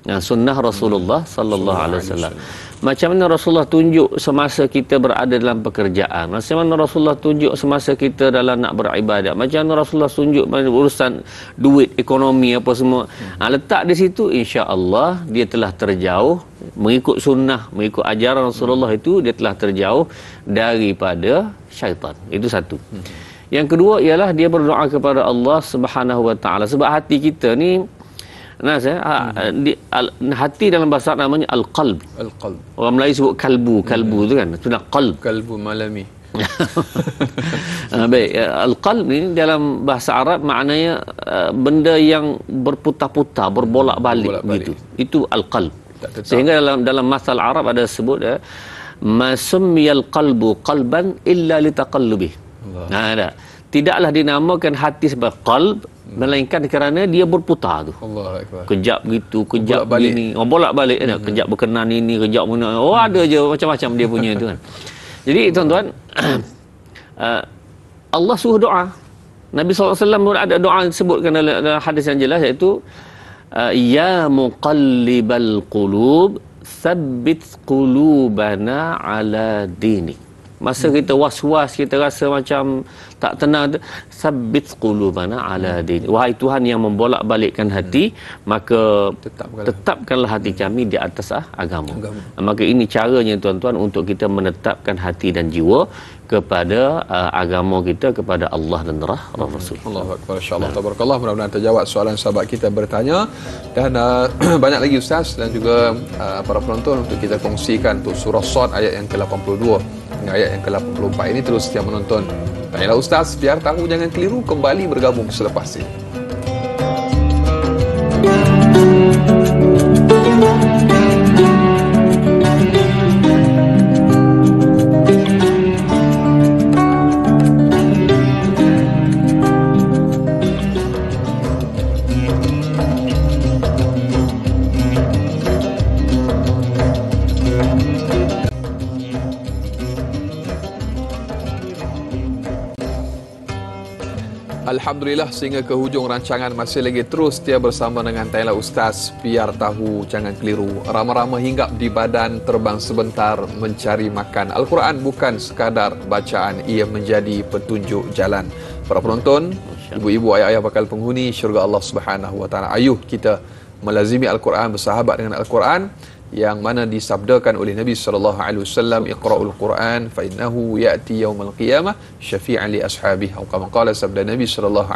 Speaker 2: Sunnah Rasulullah sallallahu alaihi wasallam. Macam mana Rasulullah tunjuk semasa kita berada dalam pekerjaan, macam mana Rasulullah tunjuk semasa kita dalam nak beribadat, macam mana Rasulullah tunjuk urusan duit, ekonomi apa semua. Letak di situ, insya-Allah dia telah terjauh mengikut sunnah, mengikut ajaran Rasulullah itu, dia telah terjauh daripada syaitan. Itu satu. Yang kedua ialah dia berdoa kepada Allah Subhanahu wa taala, sebab hati kita ni hati dalam bahasa namanya al-qalb.
Speaker 1: Al-qalb.
Speaker 2: Orang Melayu sebut kalbu tu kan. Itu nak qalb.
Speaker 1: Kalbu malami.
Speaker 2: Baik, al-qalb ni dalam bahasa Arab maknanya benda yang berputar-putar, berbolak-balik gitu. Itu al-qalb. Sehingga dalam masal Arab ada sebut ma summiyal qalbu qalban illa litaqallubih. Ada. Tidaklah dinamakan hati sebagai qalb melainkan kerana dia berputar tu.
Speaker 1: Allahu akbar.
Speaker 2: Kejap gitu, kejap begini. Bolak-balik kan. Kejap berkenan ini, kejap mana. Ada je macam-macam dia punya tu kan. Jadi tuan-tuan, Allah suruh doa. Nabi SAW ada doa disebutkan dalam hadis yang jelas, iaitu ya muqallibal qulub tsabbit qulubana ala dinik. Masa kita was-was, kita rasa macam tak tenang, sabbit qulubana ala din. Wahai Tuhan yang membolak-balikkan hati, maka tetapkanlah hati kami di atas agama. Maka ini caranya tuan-tuan untuk kita menetapkan hati dan jiwa kepada agama kita, kepada Allah dan Rasul.
Speaker 1: Allahu akbar, insya-Allah. Tabarakallah, mudah-mudahan terjawab soalan sahabat kita bertanya, dan banyak lagi ustaz dan juga para penonton untuk kita kongsikan untuk surah Shad ayat yang ke-82 hingga ayat yang ke-84 ini. Terus setiap menonton Tanyalah Ustaz, biar tahu jangan keliru, kembali bergabung selepas ini. Alhamdulillah, sehingga ke hujung rancangan masih lagi terus setia bersama dengan Tanyalah Ustaz, biar tahu jangan keliru. Rama-rama hinggap di badan, terbang sebentar mencari makan. Al-Quran bukan sekadar bacaan, ia menjadi petunjuk jalan. Para penonton, ibu-ibu, ayah-ayah bakal penghuni syurga Allah Subhanahu wa taala, ayuh kita melazimi Al-Quran, bersahabat dengan Al-Quran, yang mana disabdakan oleh Nabi SAW, Iqra'ul Quran fa innahu ya'ti yaumal qiyamah syafi'an li ashabihi. Atau kama qala, sabda Nabi SAW,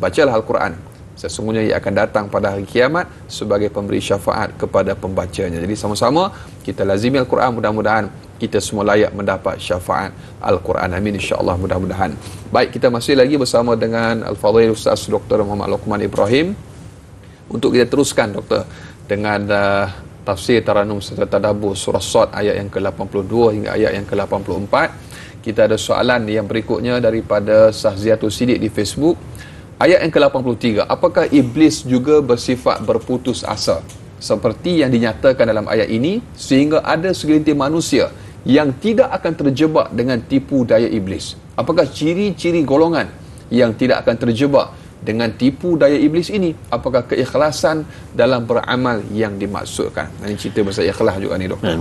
Speaker 1: bacalah Al-Quran, sesungguhnya ia akan datang pada hari kiamat sebagai pemberi syafaat kepada pembacanya. Jadi sama-sama kita lazimi Al-Quran, mudah-mudahan kita semua layak mendapat syafaat Al-Quran. Amin, insya-Allah, mudah-mudahan. Baik, kita masih lagi bersama dengan Al-Fadhil Ustaz Dr. Muhammad Luqman Ibrahim untuk kita teruskan Doktor dengan tafsir Taranum serta Tadabbur surah Shad ayat yang ke-82 hingga ayat yang ke-84. Kita ada soalan yang berikutnya daripada Sahziatul Sidik di Facebook. Ayat yang ke-83, apakah iblis juga bersifat berputus asa seperti yang dinyatakan dalam ayat ini, sehingga ada segelintir manusia yang tidak akan terjebak dengan tipu daya iblis? Apakah ciri-ciri golongan yang tidak akan terjebak dengan tipu daya iblis ini? Apakah keikhlasan dalam beramal yang dimaksudkan? Ini cerita pasal ikhlas juga ni, Doktor.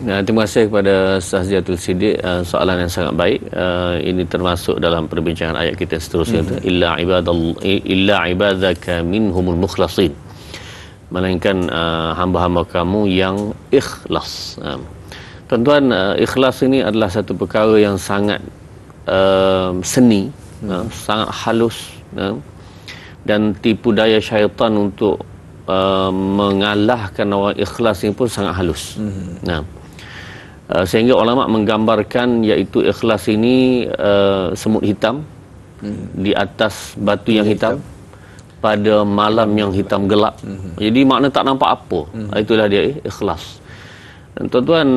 Speaker 2: Terima kasih kepada Sahziatul Sidik, soalan yang sangat baik. Ini termasuk dalam perbincangan ayat kita seterusnya, illa ibadaka minhumul mukhlasin, melainkan hamba-hamba kamu yang ikhlas. Tuan-tuan, ikhlas ini adalah satu perkara yang sangat seni, sangat halus, dan tipu daya syaitan untuk mengalahkan orang ikhlas ini pun sangat halus. Sehingga ulama menggambarkan iaitu ikhlas ini semut hitam di atas batu yang hitam pada malam yang hitam gelap. Jadi makna tak nampak apa. Itulah dia ikhlas. Dan tuan-tuan,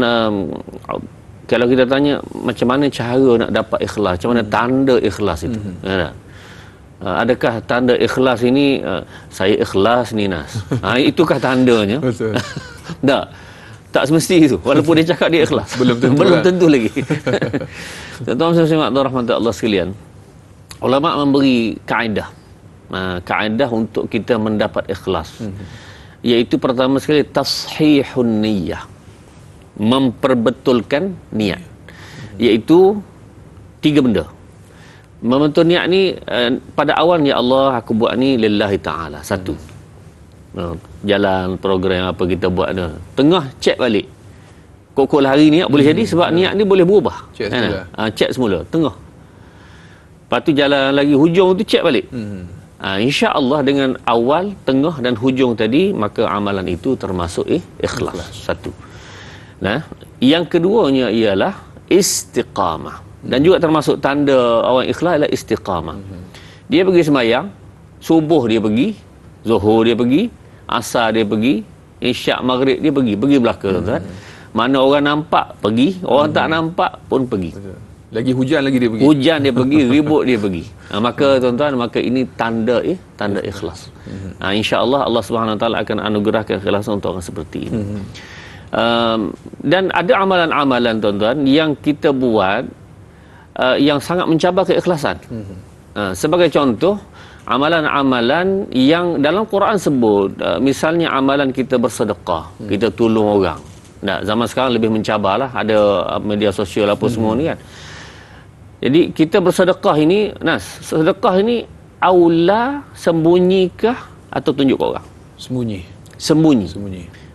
Speaker 2: kalau kita tanya macam mana cara nak dapat ikhlas, macam mana tanda ikhlas itu, adakah tanda ikhlas ini saya ikhlas ni Nas? Itukah tandanya?
Speaker 1: Betul.
Speaker 2: Tak semesti itu. Walaupun dia cakap dia ikhlas, belum tentu lagi. Tuan-tuan dan rahmat Allah sekalian, ulama memberi kaedah untuk kita mendapat ikhlas, iaitu pertama sekali tashihun niyyah, memperbetulkan niat, iaitu 3 benda. Membentuk niat ni pada awalnya Allah aku buat ni lillahi ta'ala, satu. Jalan program apa kita buat ni, tengah cek balik kok hari ni boleh jadi sebab niat ni boleh berubah, cek semula tengah, lepas tu jalan lagi hujung tu cek balik. InsyaAllah dengan awal, tengah dan hujung tadi, maka amalan itu termasuk ikhlas. Satu. Nah, yang keduanya ialah istiqamah. Dan juga termasuk tanda orang ikhlas ialah istiqamah. Dia pergi sembahyang, subuh dia pergi, zuhur dia pergi, asar dia pergi, isyak maghrib dia pergi belaka, tuan-tuan. Mana orang nampak pergi, orang tak nampak pun pergi.
Speaker 1: Lagi hujan lagi dia pergi.
Speaker 2: Hujan dia pergi, ribut dia pergi. Maka tuan-tuan, maka ini tanda ikhlas. Insya-Allah Allah Subhanahu Wa Taala akan anugerahkan keikhlasan untuk orang seperti ini. Dan ada amalan-amalan tuan-tuan yang kita buat yang sangat mencabar keikhlasan. Sebagai contoh, amalan-amalan yang dalam Quran sebut, misalnya amalan kita bersedekah, kita tolong orang. Nah, zaman sekarang lebih mencabarlah, ada media sosial apa semua ni kan. Jadi kita bersedekah ini, sedekah ini aula sembunyikkah atau tunjuk ke orang? Sembunyi.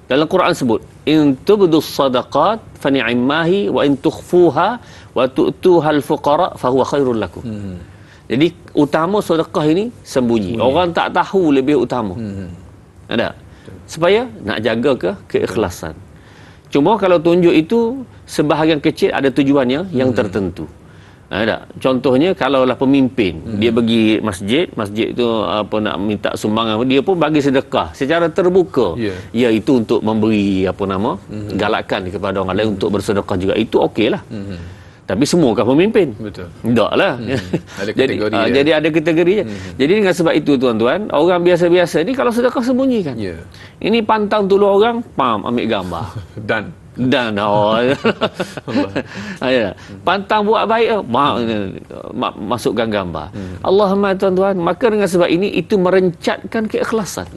Speaker 2: Dalam Quran sebut, in tubdus sadaqat fa ni'mahi wa in tukhfuha wa tu'tuhal fuqara fa huwa khairul lakum. Jadi utama sedekah ini sembunyi. Orang tak tahu lebih utama. Ada. Supaya nak jaga keikhlasan. Cuma kalau tunjuk itu sebahagian kecil ada tujuannya yang tertentu. Ada. Contohnya kalaulah pemimpin, dia pergi masjid itu apa nak minta sumbangan, dia pun bagi sedekah secara terbuka. Iaitu untuk memberi galakan kepada orang lain untuk bersedekah juga. Itu okeylah. Tapi semuakah pemimpin?
Speaker 1: Betul.
Speaker 2: Taklah.
Speaker 1: Ada kategori
Speaker 2: jadi ada kategorinya. Jadi dengan sebab itu tuan-tuan, orang biasa-biasa ni kalau sedekah sembunyikan. Ini pantang tolong orang, ambil gambar. Dan pantang buat baik, masukkan gambar. Allahumma tuan-tuan, maka dengan sebab ini itu merencatkan keikhlasan.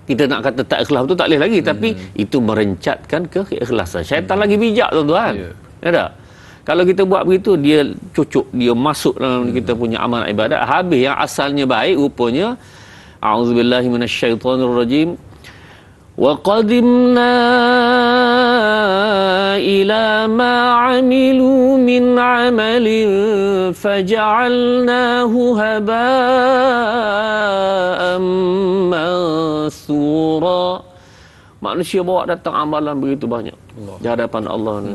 Speaker 2: Kita nak kata tak ikhlas tu tak boleh lagi, tapi itu merencatkan keikhlasan. Syaitan lagi bijak tuan-tuan. Tak? Kalau kita buat begitu, dia cucuk, dia masuk dalam kita punya amal ibadat, habis yang asalnya baik rupanya a'udzubillahi minasyaitonirrajim. Wa qadimna ila ma 'amilu min 'amalin faja'alnahu haba'an mansura. Manusia bawa datang amalan begitu banyak di hadapan Allah ni.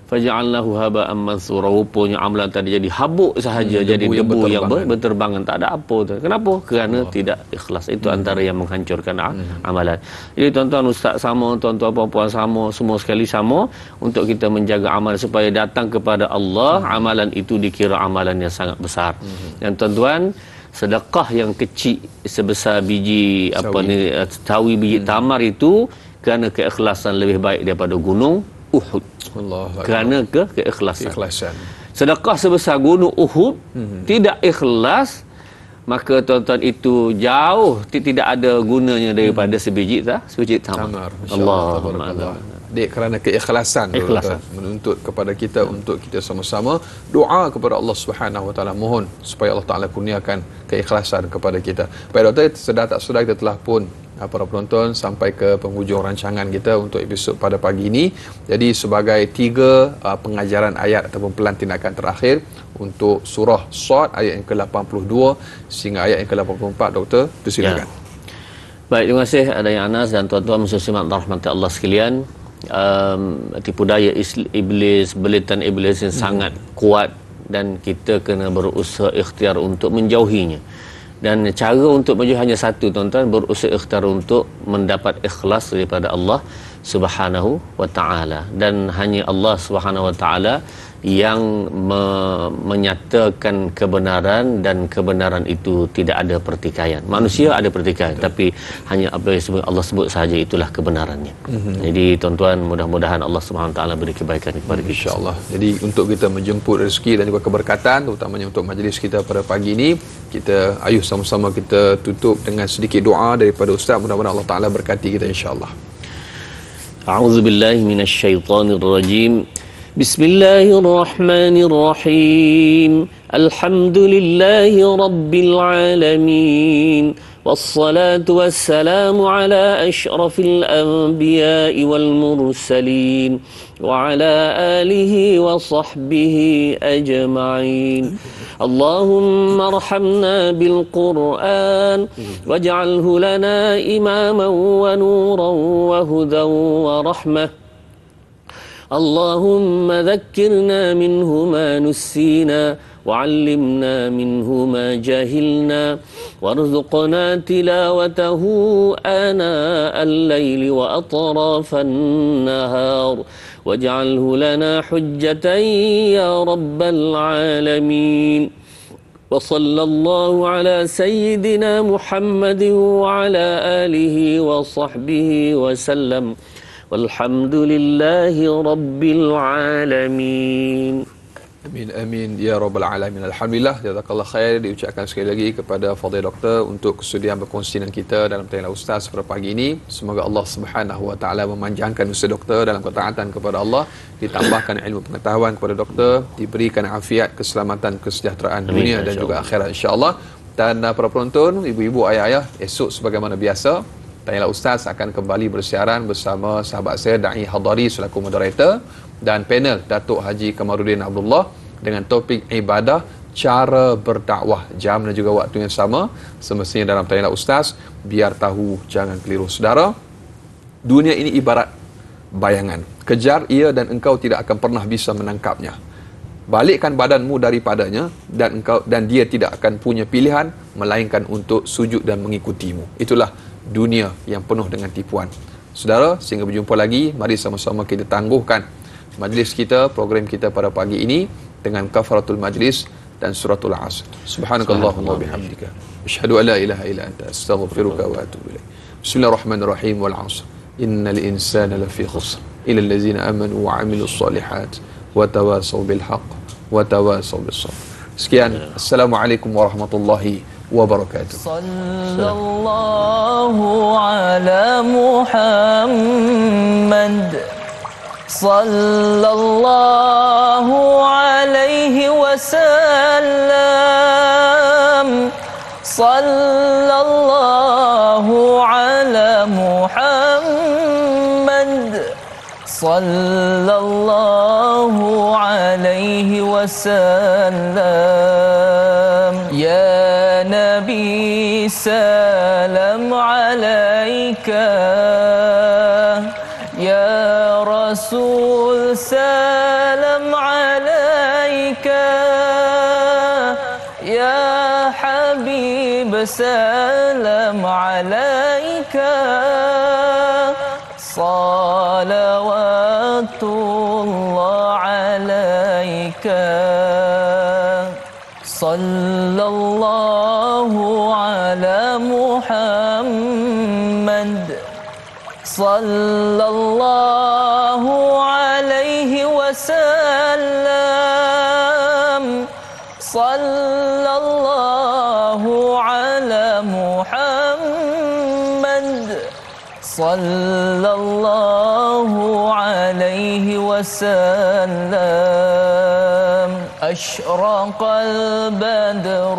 Speaker 2: Faja'alnahu haba'an mansura. Rupanya amalan tadi jadi habuk sahaja, jadi debu yang berterbangan, tak ada apa tu. Kenapa? Kerana tidak ikhlas. Itu antara yang menghancurkan amalan. Jadi tuan-tuan ustaz sama, tuan-tuan puan-puan sama, semua sekali sama, untuk kita menjaga amalan supaya datang kepada Allah, amalan itu dikira amalan yang sangat besar. Dan tuan-tuan, sedekah yang kecil sebesar biji sawi, biji tamar itu kerana keikhlasan lebih baik daripada gunung Uhud. Kerana keikhlasan. Sedekah sebesar gunung Uhud tidak ikhlas, maka tuan-tuan itu jauh tidak ada gunanya daripada sebiji tamar. Allah.
Speaker 1: Kerana keikhlasan menuntut kepada kita untuk kita sama-sama doa kepada Allah Subhanahu Wa Taala, mohon supaya Allah Taala kurniakan keikhlasan kepada kita. Baik doktor, sedar tak sedar kita telah pun para penonton sampai ke penghujung rancangan kita untuk episod pada pagi ini. Jadi sebagai 3 pengajaran ayat ataupun pelan tindakan terakhir untuk surah Shad ayat yang ke-82 sehingga ayat yang ke-84, doktor, silakan.
Speaker 2: Baik, terima kasih Dayang Anas dan tuan-tuan muslimat rahmati Allah sekalian. Tipu daya iblis, belitan iblis yang sangat kuat dan kita kena berusaha ikhtiar untuk menjauhinya. Dan cara untuk menjauhi hanya satu tuan-tuan, berusaha ikhtiar untuk mendapat ikhlas daripada Allah Subhanahu wa taala, dan hanya Allah Subhanahu wa taala yang menyatakan kebenaran, dan kebenaran itu tidak ada pertikaian. Manusia ada pertikaian, tapi hanya apa yang Allah sebut sahaja itulah kebenarannya. Jadi tuan-tuan, mudah-mudahan Allah Subhanahu wa taala beri kebaikan kepada kita
Speaker 1: insya-Allah. Jadi untuk kita menjemput rezeki dan juga keberkatan, terutamanya untuk majlis kita pada pagi ini, kita ayuh sama-sama kita tutup dengan sedikit doa daripada ustaz. Mudah-mudahan Allah taala berkati kita insya-Allah.
Speaker 2: A'udzubillahi minasyaitonirrajim. Bismillahirrahmanirrahim. Alhamdulillahi rabbil alamin. Wassalatu wassalamu ala asyrafil anbiya'i wal mursalin wa ala alihi wa sahbihi ajma'in. Allahumma arhamna bil Qur'an waj'alhu lana imaman wa nuran wa hudan wa rahmah. اللهم ذكرنا منه ما نسينا وعلمنا منه ما جهلنا وارزقنا تلاوته آناء الليل وأطراف النهار واجعله لنا حجة يا رب العالمين. وصلى الله على سيدنا محمد وعلى آله وصحبه وسلم. Walhamdulillahi Rabbil Alamin.
Speaker 1: Amin amin ya rabbal alamin. Alhamdulillah, jazakallah khair diucapkan sekali lagi kepada Fadil Doktor untuk kesudian berkongsi dengan kita dalam tanya ustaz pada pagi ini. Semoga Allah Subhanahu wa taala memanjangkan usia doktor dalam ketaatan kepada Allah, ditambahkan ilmu pengetahuan kepada doktor, diberikan afiat, keselamatan, kesejahteraan dunia dan juga akhirat insya-Allah. Dan para penonton, ibu-ibu, ayah-ayah, esok sebagaimana biasa Tanyalah Ustaz akan kembali bersiaran bersama sahabat saya Da'i Hadari selaku moderator, dan panel Datuk Haji Kamaruddin Abdullah dengan topik ibadah, cara berdakwah. Jam dan juga waktu yang sama semestinya dalam Tanyalah Ustaz. Biar tahu, jangan keliru. Saudara, dunia ini ibarat bayangan. Kejar ia dan engkau tidak akan pernah bisa menangkapnya. Balikkan badanmu daripadanya dan dia tidak akan punya pilihan melainkan untuk sujud dan mengikutimu. Itulah dunia yang penuh dengan tipuan. Saudara, sehingga berjumpa lagi, mari sama-sama kita tangguhkan majlis kita, program kita pada pagi ini dengan kafaratul majlis dan suratul asr. Subhanakallahumma wa bihamdika asyhadu an la ilaha illa anta astaghfiruka wa atubu ilaik. Bismillahirrahmanirrahim. Wal 'asr innal insana lafi khusr illa allazina amanu wa 'amilus solihat wa tawasaw bil haqq wa tawasaw bis sabr. Sekian, assalamualaikum warahmatullahi wabarakatuh.
Speaker 3: Sallallahu ala Muhammad, sallallahu alaihi wasallam, sallallahu ala Muhammad, sallallahu alaihi wasallam. Ya Nabi, salam alaika. Ya Rasul, salam alaika. Ya Habib, salam alaika. Salawatullah alaika. Sallallahu ala Muhammad, sallallahu alaihi wasallam, sallallahu ala Muhammad, sallallahu alaihi wasallam. أشرق البدر